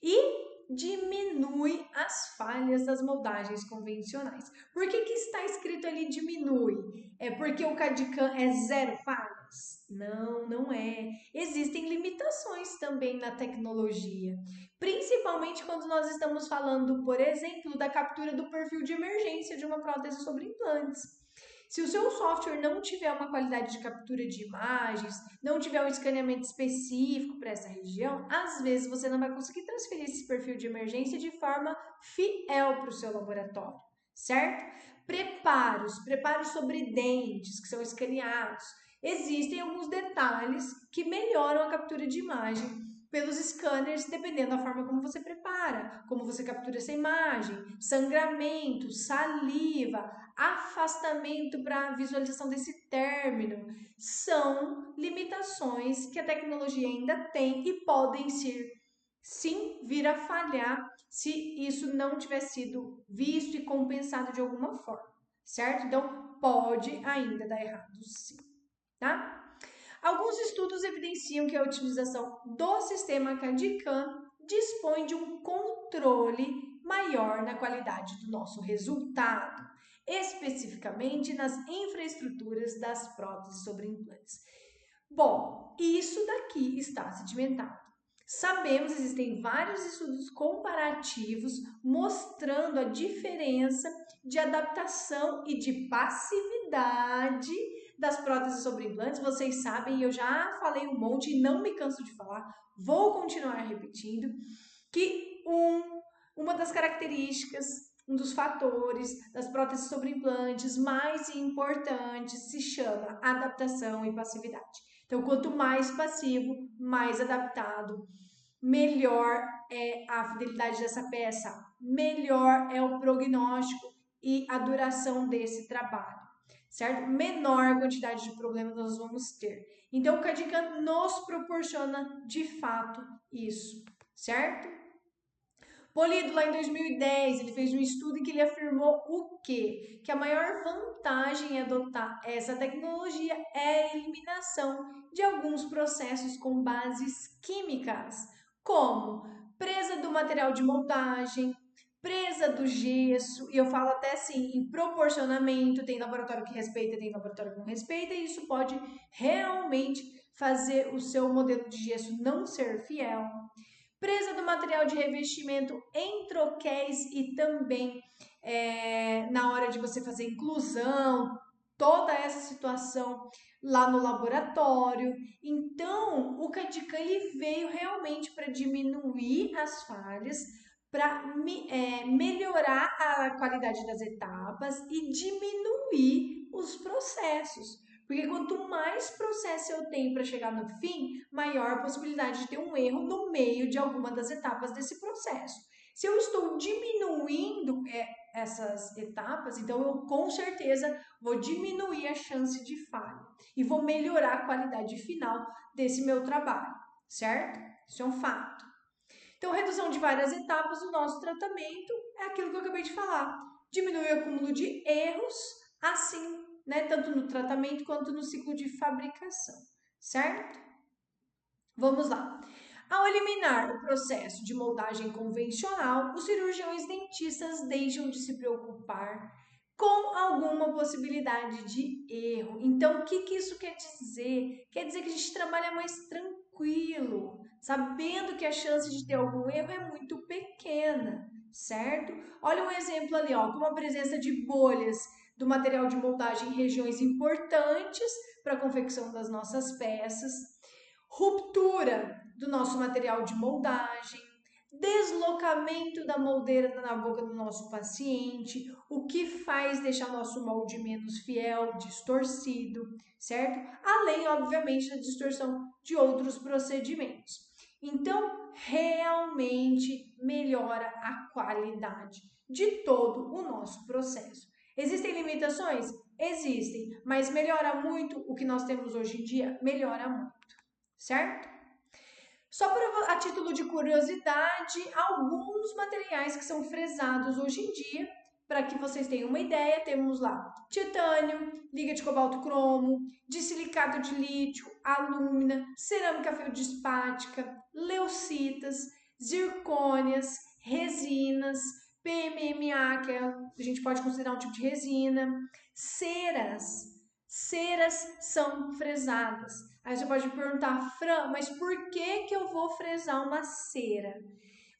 e diminui as falhas das moldagens convencionais. Por que está escrito ali diminui? É porque o CAD/CAM é zero falhas? Não, não é. Existem limitações também na tecnologia, principalmente quando nós estamos falando, por exemplo, da captura do perfil de emergência de uma prótese sobre implantes. Se o seu software não tiver uma qualidade de captura de imagens, não tiver um escaneamento específico para essa região, às vezes você não vai conseguir transferir esse perfil de emergência de forma fiel para o seu laboratório, certo? Preparos sobre dentes que são escaneados. Existem alguns detalhes que melhoram a captura de imagem pelos scanners, dependendo da forma como você prepara, como você captura essa imagem, sangramento, saliva, afastamento para a visualização desse término. São limitações que a tecnologia ainda tem e podem ser, sim, vir a falhar se isso não tiver sido visto e compensado de alguma forma, certo? Então, pode ainda dar errado, sim, tá? Alguns estudos evidenciam que a utilização do sistema CAD/CAM dispõe de um controle maior na qualidade do nosso resultado, especificamente nas infraestruturas das próteses sobre implantes. Bom, isso daqui está sedimentado. Sabemos que existem vários estudos comparativos mostrando a diferença de adaptação e de passividade das próteses sobre implantes. Vocês sabem, eu já falei um monte e não me canso de falar, vou continuar repetindo, que uma das características, um dos fatores das próteses sobre implantes mais importantes se chama adaptação e passividade. Então, quanto mais passivo, mais adaptado, melhor é a fidelidade dessa peça, melhor é o prognóstico e a duração desse trabalho, certo? Menor quantidade de problemas nós vamos ter. Então, o CAD/CAM nos proporciona de fato isso, certo? Polido, lá em 2010, ele fez um estudo em que ele afirmou o quê? Que a maior vantagem em adotar essa tecnologia é a eliminação de alguns processos com bases químicas, como presa do material de moldagem, presa do gesso, e eu falo até assim, em proporcionamento, tem laboratório que respeita, tem laboratório que não respeita, e isso pode realmente fazer o seu modelo de gesso não ser fiel. Presa do material de revestimento em troquéis e também na hora de você fazer inclusão, toda essa situação lá no laboratório. Então, o CAD/CAM ele veio realmente para diminuir as falhas, para melhorar a qualidade das etapas e diminuir os processos. Porque quanto mais processo eu tenho para chegar no fim, maior a possibilidade de ter um erro no meio de alguma das etapas desse processo. Se eu estou diminuindo essas etapas, então eu com certeza vou diminuir a chance de falha e vou melhorar a qualidade final desse meu trabalho, certo? Isso é um fato. Então, redução de várias etapas do nosso tratamento é aquilo que eu acabei de falar. Diminui o acúmulo de erros, assim, né, tanto no tratamento quanto no ciclo de fabricação, certo? Vamos lá. Ao eliminar o processo de moldagem convencional, os cirurgiões dentistas deixam de se preocupar com alguma possibilidade de erro. Então, o que isso quer dizer? Quer dizer que a gente trabalha mais tranquilo, sabendo que a chance de ter algum erro é muito pequena, certo? Olha um exemplo ali, ó, como a presença de bolhas do material de moldagem em regiões importantes para a confecção das nossas peças, ruptura do nosso material de moldagem, deslocamento da moldeira na boca do nosso paciente, o que faz deixar nosso molde menos fiel, distorcido, certo? Além, obviamente, da distorção de outros procedimentos. Então, realmente melhora a qualidade de todo o nosso processo. Existem limitações? Existem, mas melhora muito o que nós temos hoje em dia? Melhora muito, certo? Só a título de curiosidade, alguns materiais que são fresados hoje em dia, para que vocês tenham uma ideia, temos lá titânio, liga de cobalto cromo, de silicato de lítio, alúmina, cerâmica feldspática, leucitas, zircônias, resinas, PMMA, que a gente pode considerar um tipo de resina, ceras. Ceras são fresadas. Aí você pode me perguntar, Fran, mas por que eu vou fresar uma cera?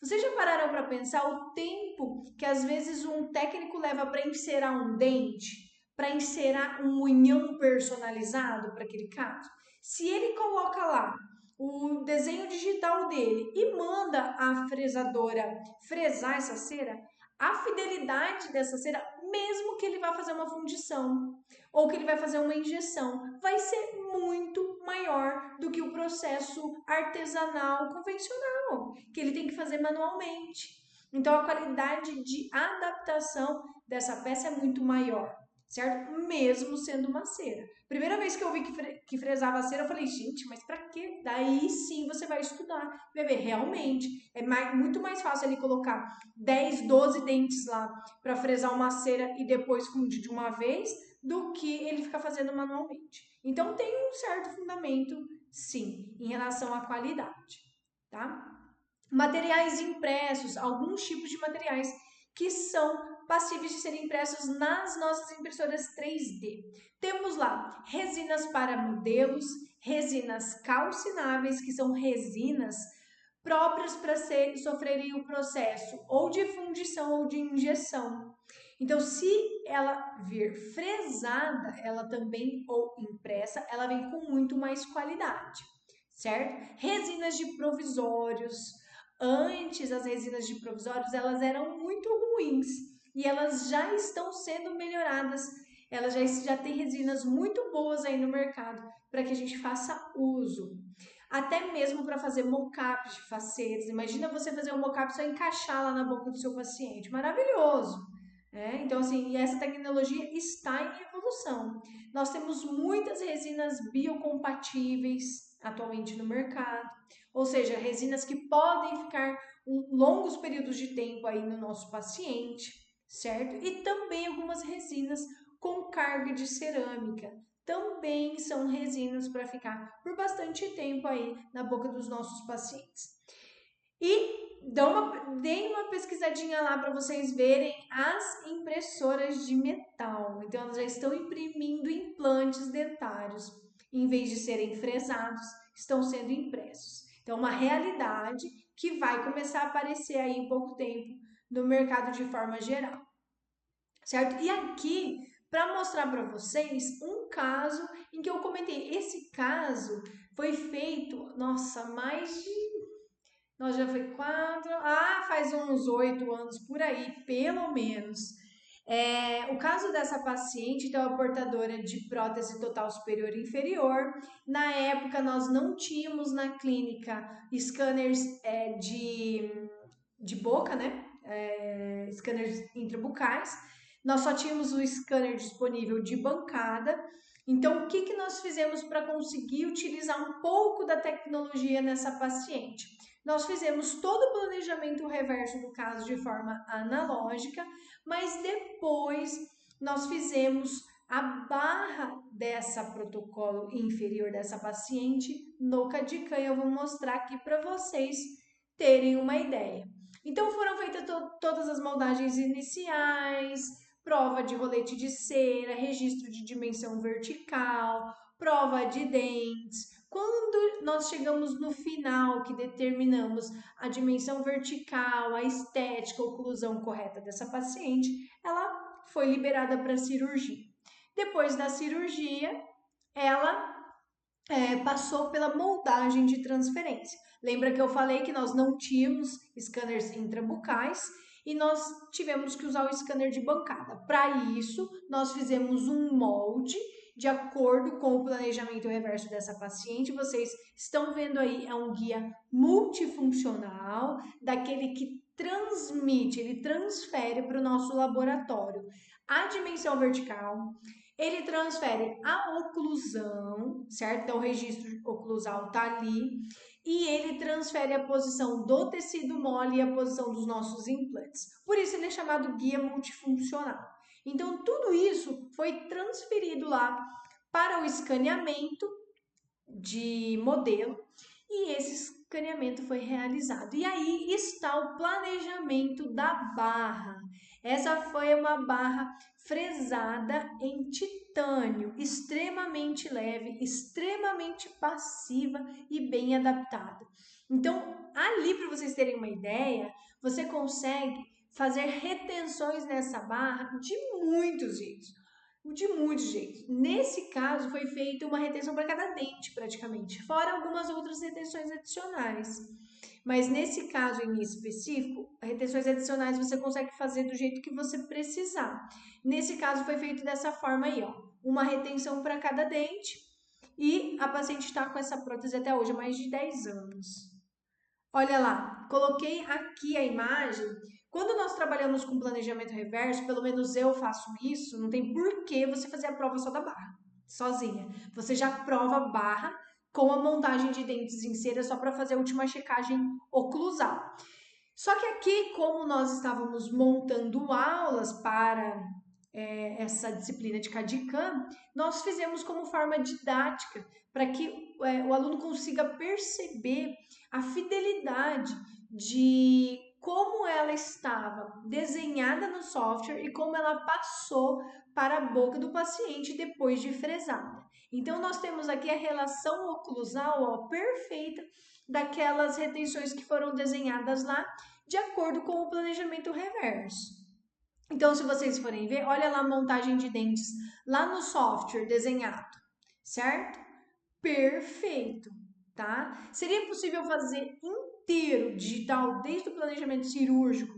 Vocês já pararam para pensar o tempo que às vezes um técnico leva para encerar um dente, para encerar um unhão personalizado para aquele caso? Se ele coloca lá o desenho digital dele e manda a fresadora fresar essa cera, a fidelidade dessa cera, mesmo que ele vá fazer uma fundição ou que ele vai fazer uma injeção, vai ser muito maior do que o processo artesanal convencional, que ele tem que fazer manualmente. Então a qualidade de adaptação dessa peça é muito maior, certo? Mesmo sendo uma cera. Primeira vez que eu vi que fresava a cera, eu falei, gente, mas pra quê? Daí sim você vai estudar, vai ver, realmente, é muito mais fácil ele colocar 10, 12 dentes lá para fresar uma cera e depois fundir de uma vez, do que ele ficar fazendo manualmente. Então tem um certo fundamento, sim, em relação à qualidade, tá? Materiais impressos, alguns tipos de materiais que são passíveis de serem impressos nas nossas impressoras 3D. Temos lá resinas para modelos, resinas calcináveis, que são resinas próprias para sofrerem o processo ou de fundição ou de injeção. Então, se ela vir fresada, ela também, ou impressa, ela vem com muito mais qualidade, certo? Resinas de provisórios. Antes, as resinas de provisórios, elas eram muito ruins e elas já estão sendo melhoradas. Elas já têm resinas muito boas aí no mercado para que a gente faça uso. Até mesmo para fazer mock-ups de facetas. Imagina você fazer um mock-up só encaixar lá na boca do seu paciente. Maravilhoso! Então, assim, essa tecnologia está em evolução. Nós temos muitas resinas biocompatíveis atualmente no mercado, ou seja, resinas que podem ficar longos períodos de tempo aí no nosso paciente, certo? E também algumas resinas com carga de cerâmica. Também são resinas para ficar por bastante tempo aí na boca dos nossos pacientes. E deem uma pesquisadinha lá para vocês verem as impressoras de metal. Então, elas já estão imprimindo implantes dentários. Em vez de serem fresados, estão sendo impressos. Então, uma realidade que vai começar a aparecer aí em pouco tempo no mercado de forma geral. Certo? E aqui, para mostrar para vocês um caso em que eu comentei. Esse caso foi feito, nossa, mais de... Nós já foi 4, faz uns 8 anos por aí, pelo menos. O caso dessa paciente, então, é portadora de prótese total superior e inferior. Na época, nós não tínhamos na clínica scanners de boca, né? Scanners intrabucais. Nós só tínhamos o scanner disponível de bancada. Então, o que nós fizemos para conseguir utilizar um pouco da tecnologia nessa paciente? Nós fizemos todo o planejamento reverso do caso de forma analógica, mas depois nós fizemos a barra dessa protocolo inferior dessa paciente no CAD/CAM. Eu vou mostrar aqui para vocês terem uma ideia. Então foram feitas todas as moldagens iniciais, prova de rolete de cera, registro de dimensão vertical, prova de dentes. Quando nós chegamos no final, que determinamos a dimensão vertical, a estética, a oclusão correta dessa paciente, ela foi liberada para cirurgia. Depois da cirurgia, ela passou pela moldagem de transferência. Lembra que eu falei que nós não tínhamos scanners intrabucais e nós tivemos que usar o scanner de bancada. Para isso, nós fizemos um molde de acordo com o planejamento reverso dessa paciente. Vocês estão vendo aí, é um guia multifuncional, daquele que transmite, ele transfere para o nosso laboratório a dimensão vertical, ele transfere a oclusão, certo? Então, o registro oclusal está ali. E ele transfere a posição do tecido mole e a posição dos nossos implantes. Por isso, ele é chamado guia multifuncional. Então, tudo isso foi transferido lá para o escaneamento de modelo e esse escaneamento foi realizado. E aí está o planejamento da barra. Essa foi uma barra fresada em titânio, extremamente leve, extremamente passiva e bem adaptada. Então, ali, para vocês terem uma ideia, você consegue fazer retenções nessa barra de muitos jeitos. Nesse caso, foi feita uma retenção para cada dente, praticamente, fora algumas outras retenções adicionais. Mas nesse caso em específico, retenções adicionais você consegue fazer do jeito que você precisar. Nesse caso, foi feito dessa forma aí, ó. Uma retenção para cada dente e a paciente está com essa prótese até hoje, há mais de 10 anos. Olha lá, coloquei aqui a imagem. Quando nós trabalhamos com planejamento reverso, pelo menos eu faço isso, não tem por que você fazer a prova só da barra, sozinha. Você já prova a barra com a montagem de dentes em cera só para fazer a última checagem oclusal. Só que aqui, como nós estávamos montando aulas para essa disciplina de CAD/CAM, nós fizemos como forma didática, para que o aluno consiga perceber a fidelidade de como ela estava desenhada no software e como ela passou para a boca do paciente depois de fresada. Então, nós temos aqui a relação oclusal perfeita daquelas retenções que foram desenhadas lá, de acordo com o planejamento reverso. Então, se vocês forem ver, olha lá a montagem de dentes lá no software desenhado, certo? Perfeito, tá? Seria possível fazer inteiro digital, desde o planejamento cirúrgico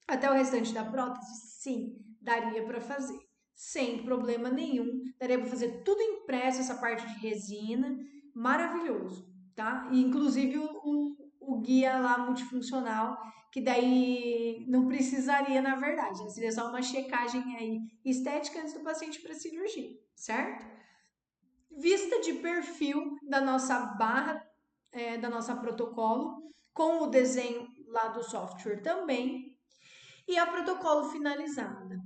até o restante da prótese? Sim, daria para fazer, sem problema nenhum. Daria para fazer tudo impresso, essa parte de resina, maravilhoso, tá? E, inclusive o guia lá multifuncional, que daí não precisaria, na verdade, né? Seria só uma checagem aí estética antes do paciente para cirurgia, certo? Vista de perfil da nossa barra, da nossa protocolo, com o desenho lá do software também, e a protocolo finalizada.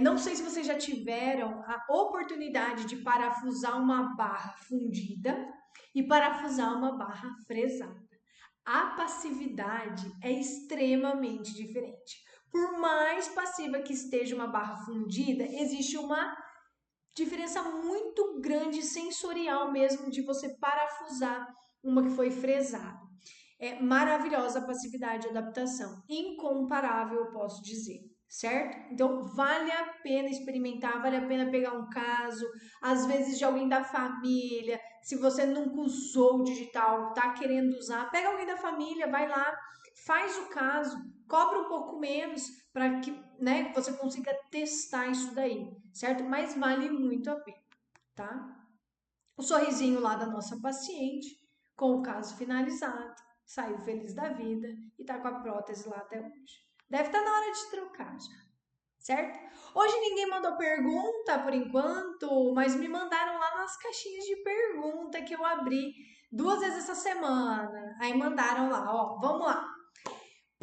Não sei se vocês já tiveram a oportunidade de parafusar uma barra fundida e parafusar uma barra fresada. A passividade é extremamente diferente. Por mais passiva que esteja uma barra fundida, existe uma diferença muito grande sensorial mesmo de você parafusar uma que foi fresada. É maravilhosa a passividade e adaptação, incomparável, eu posso dizer, certo? Então, vale a pena experimentar, vale a pena pegar um caso, às vezes de alguém da família, se você nunca usou o digital, tá querendo usar, pega alguém da família, vai lá, faz o caso, cobra um pouco menos para que, né, você consiga testar isso daí, certo? Mas vale muito a pena, tá? O sorrisinho lá da nossa paciente, com o caso finalizado, saiu feliz da vida e tá com a prótese lá até hoje. Deve estar na hora de trocar já, certo? Hoje ninguém mandou pergunta por enquanto, mas me mandaram lá nas caixinhas de pergunta que eu abri 2 vezes essa semana. Aí mandaram lá, ó, vamos lá.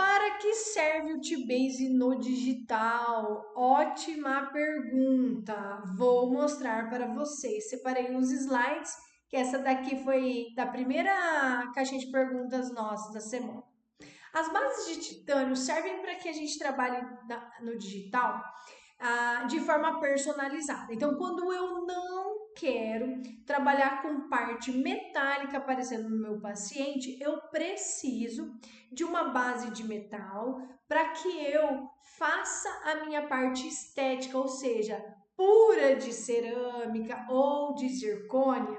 Para que serve o T-Base no digital? Ótima pergunta. Vou mostrar para vocês. Separei uns slides, que essa daqui foi da primeira caixinha de perguntas nossa da semana. As bases de titânio servem para que a gente trabalhe no digital de forma personalizada. Então, quando eu não quero trabalhar com parte metálica aparecendo no meu paciente, eu preciso de uma base de metal para que eu faça a minha parte estética, ou seja, pura de cerâmica ou de zircônia,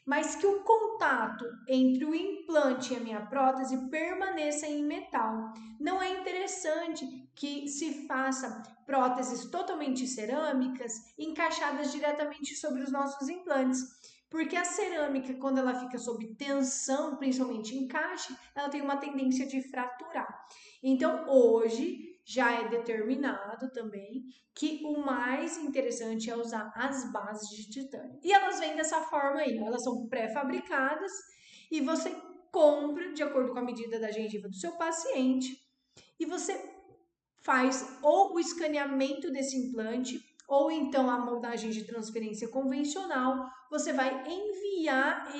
mas que o contato entre o implante e a minha prótese permaneça em metal. Não é interessante que se faça próteses totalmente cerâmicas encaixadas diretamente sobre os nossos implantes, porque a cerâmica, quando ela fica sob tensão, principalmente encaixe, ela tem uma tendência de fraturar. Então, hoje já é determinado também que o mais interessante é usar as bases de titânio. E elas vêm dessa forma aí, elas são pré-fabricadas e você compra de acordo com a medida da gengiva do seu paciente e você faz ou o escaneamento desse implante ou então a moldagem de transferência convencional. Você vai enviar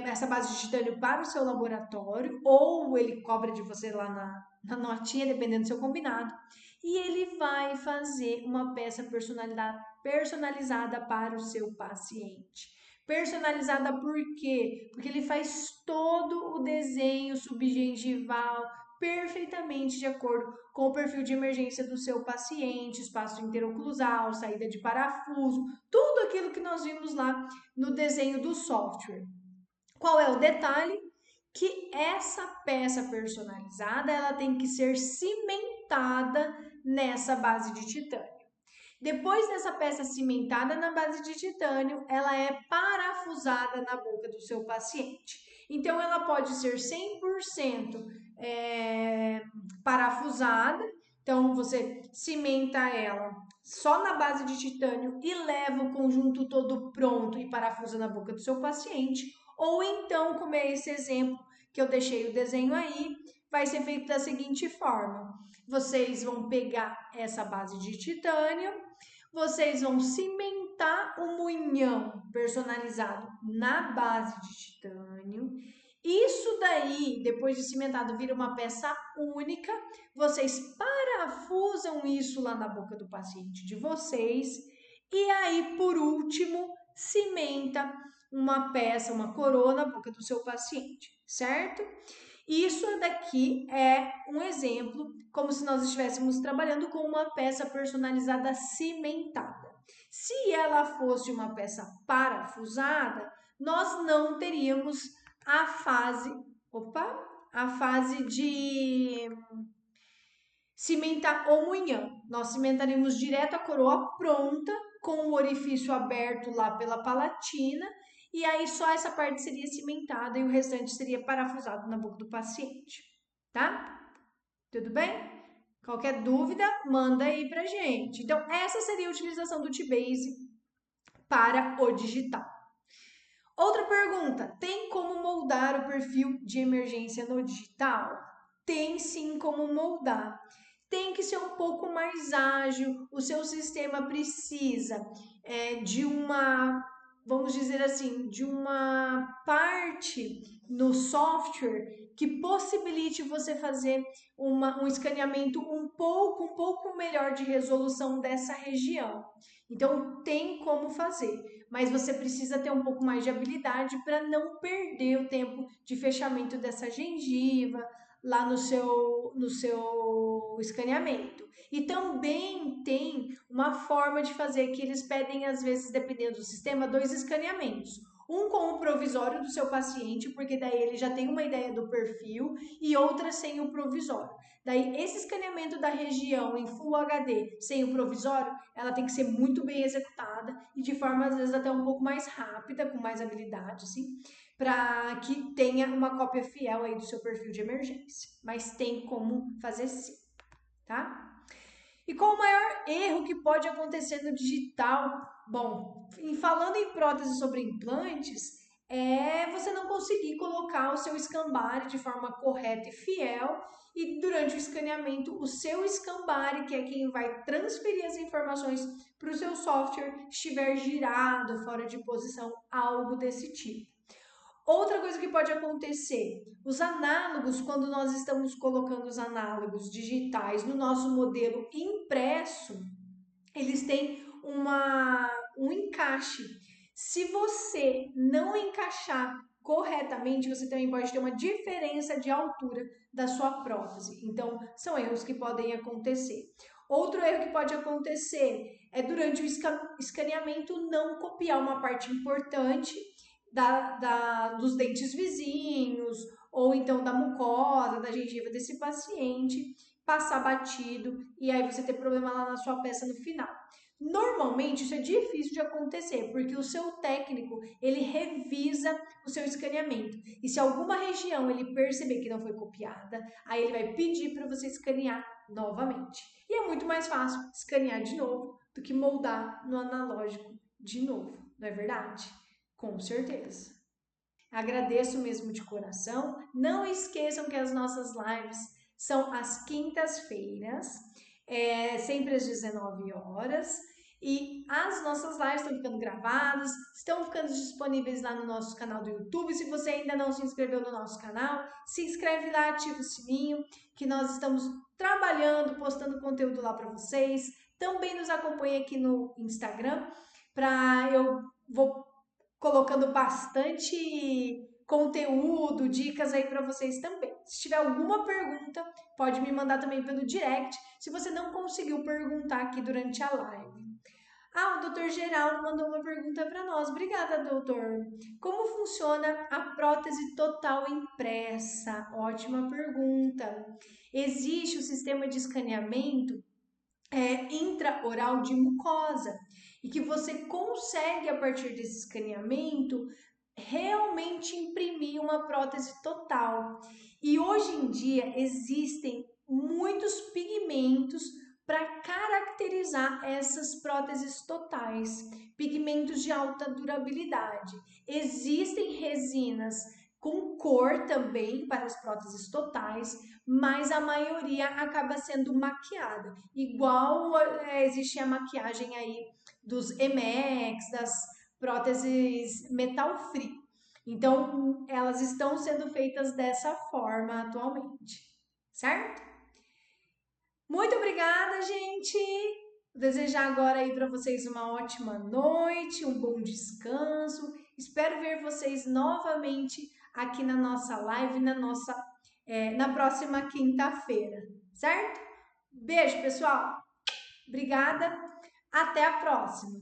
essa base de titânio para o seu laboratório ou ele cobra de você lá na notinha, dependendo do seu combinado, e ele vai fazer uma peça personalizada para o seu paciente. Personalizada por quê? Porque ele faz todo o desenho subgengival perfeitamente de acordo com o perfil de emergência do seu paciente, espaço interoclusal, saída de parafuso, tudo aquilo que nós vimos lá no desenho do software. Qual é o detalhe? Que essa peça personalizada ela tem que ser cimentada nessa base de titânio. Depois dessa peça cimentada na base de titânio, ela é parafusada na boca do seu paciente. Então, ela pode ser 100% parafusada. Então, você cimenta ela só na base de titânio e leva o conjunto todo pronto e parafusa na boca do seu paciente. Ou então, como é esse exemplo que eu deixei o desenho aí, vai ser feito da seguinte forma. Vocês vão pegar essa base de titânio, vocês vão cimentar o munhão personalizado na base de titânio. Isso daí, depois de cimentado, vira uma peça única. Vocês parafusam isso lá na boca do paciente de vocês. E aí, por último, cimenta uma peça, uma coroa na boca do seu paciente, certo? Isso daqui é um exemplo, como se nós estivéssemos trabalhando com uma peça personalizada cimentada. Se ela fosse uma peça parafusada, nós não teríamos a fase de cimentar o munhão. Nós cimentaríamos direto a coroa pronta, com o orifício aberto lá pela palatina, e aí só essa parte seria cimentada e o restante seria parafusado na boca do paciente, tá? Tudo bem? Qualquer dúvida, manda aí pra gente. Então, essa seria a utilização do T-Base para o digital. Outra pergunta, tem como moldar o perfil de emergência no digital? Tem sim como moldar. Tem que ser um pouco mais ágil, o seu sistema precisa de uma, vamos dizer assim, de uma parte no software que possibilite você fazer um escaneamento um pouco melhor de resolução dessa região. Então, tem como fazer, mas você precisa ter um pouco mais de habilidade para não perder o tempo de fechamento dessa gengiva lá no seu escaneamento. E também tem uma forma de fazer que eles pedem, às vezes, dependendo do sistema, 2 escaneamentos. Um com o provisório do seu paciente, porque daí ele já tem uma ideia do perfil, e outra sem o provisório. Daí, esse escaneamento da região em Full HD sem o provisório, ela tem que ser muito bem executada e de forma, às vezes, até um pouco mais rápida, com mais habilidade, assim, para que tenha uma cópia fiel aí do seu perfil de emergência. Mas tem como fazer sim, tá? E qual o maior erro que pode acontecer no digital? Bom, falando em próteses sobre implantes, é você não conseguir colocar o seu escambare de forma correta e fiel, e durante o escaneamento, o seu escambare, que é quem vai transferir as informações para o seu software, estiver girado, fora de posição, algo desse tipo. Outra coisa que pode acontecer, os análogos, quando nós estamos colocando os análogos digitais no nosso modelo impresso, eles têm um encaixe. Se você não encaixar corretamente, você também pode ter uma diferença de altura da sua prótese. Então, são erros que podem acontecer. Outro erro que pode acontecer é durante o escaneamento não copiar uma parte importante dos dentes vizinhos, ou então da mucosa, da gengiva desse paciente, passar batido e aí você ter problema lá na sua peça no final. Normalmente isso é difícil de acontecer, porque o seu técnico, ele revisa o seu escaneamento. E se alguma região ele perceber que não foi copiada, aí ele vai pedir para você escanear novamente. E é muito mais fácil escanear de novo do que moldar no analógico de novo, não é verdade? Com certeza. Agradeço mesmo de coração. Não esqueçam que as nossas lives são às quintas-feiras, sempre às 19 horas. E as nossas lives estão ficando gravadas, estão ficando disponíveis lá no nosso canal do YouTube. Se você ainda não se inscreveu no nosso canal, se inscreve lá, ativa o sininho, que nós estamos trabalhando, postando conteúdo lá para vocês. Também nos acompanhe aqui no Instagram, eu vou colocando bastante conteúdo, dicas aí para vocês também. Se tiver alguma pergunta, pode me mandar também pelo direct, se você não conseguiu perguntar aqui durante a live. O Dr. Geraldo mandou uma pergunta para nós. Obrigada, doutor. Como funciona a prótese total impressa? Ótima pergunta. Existe o sistema de escaneamento intraoral de mucosa e que você consegue, a partir desse escaneamento, realmente imprimir uma prótese total. E hoje em dia existem muitos pigmentos para caracterizar essas próteses totais, pigmentos de alta durabilidade. Existem resinas com cor também para as próteses totais, mas a maioria acaba sendo maquiada. Igual existe a maquiagem aí dos EMEX, das próteses metal free. Então, elas estão sendo feitas dessa forma atualmente, certo? Muito obrigada, gente! Vou desejar agora aí para vocês uma ótima noite, um bom descanso. Espero ver vocês novamente aqui na nossa live, na próxima quinta-feira, certo? Beijo, pessoal! Obrigada, até a próxima!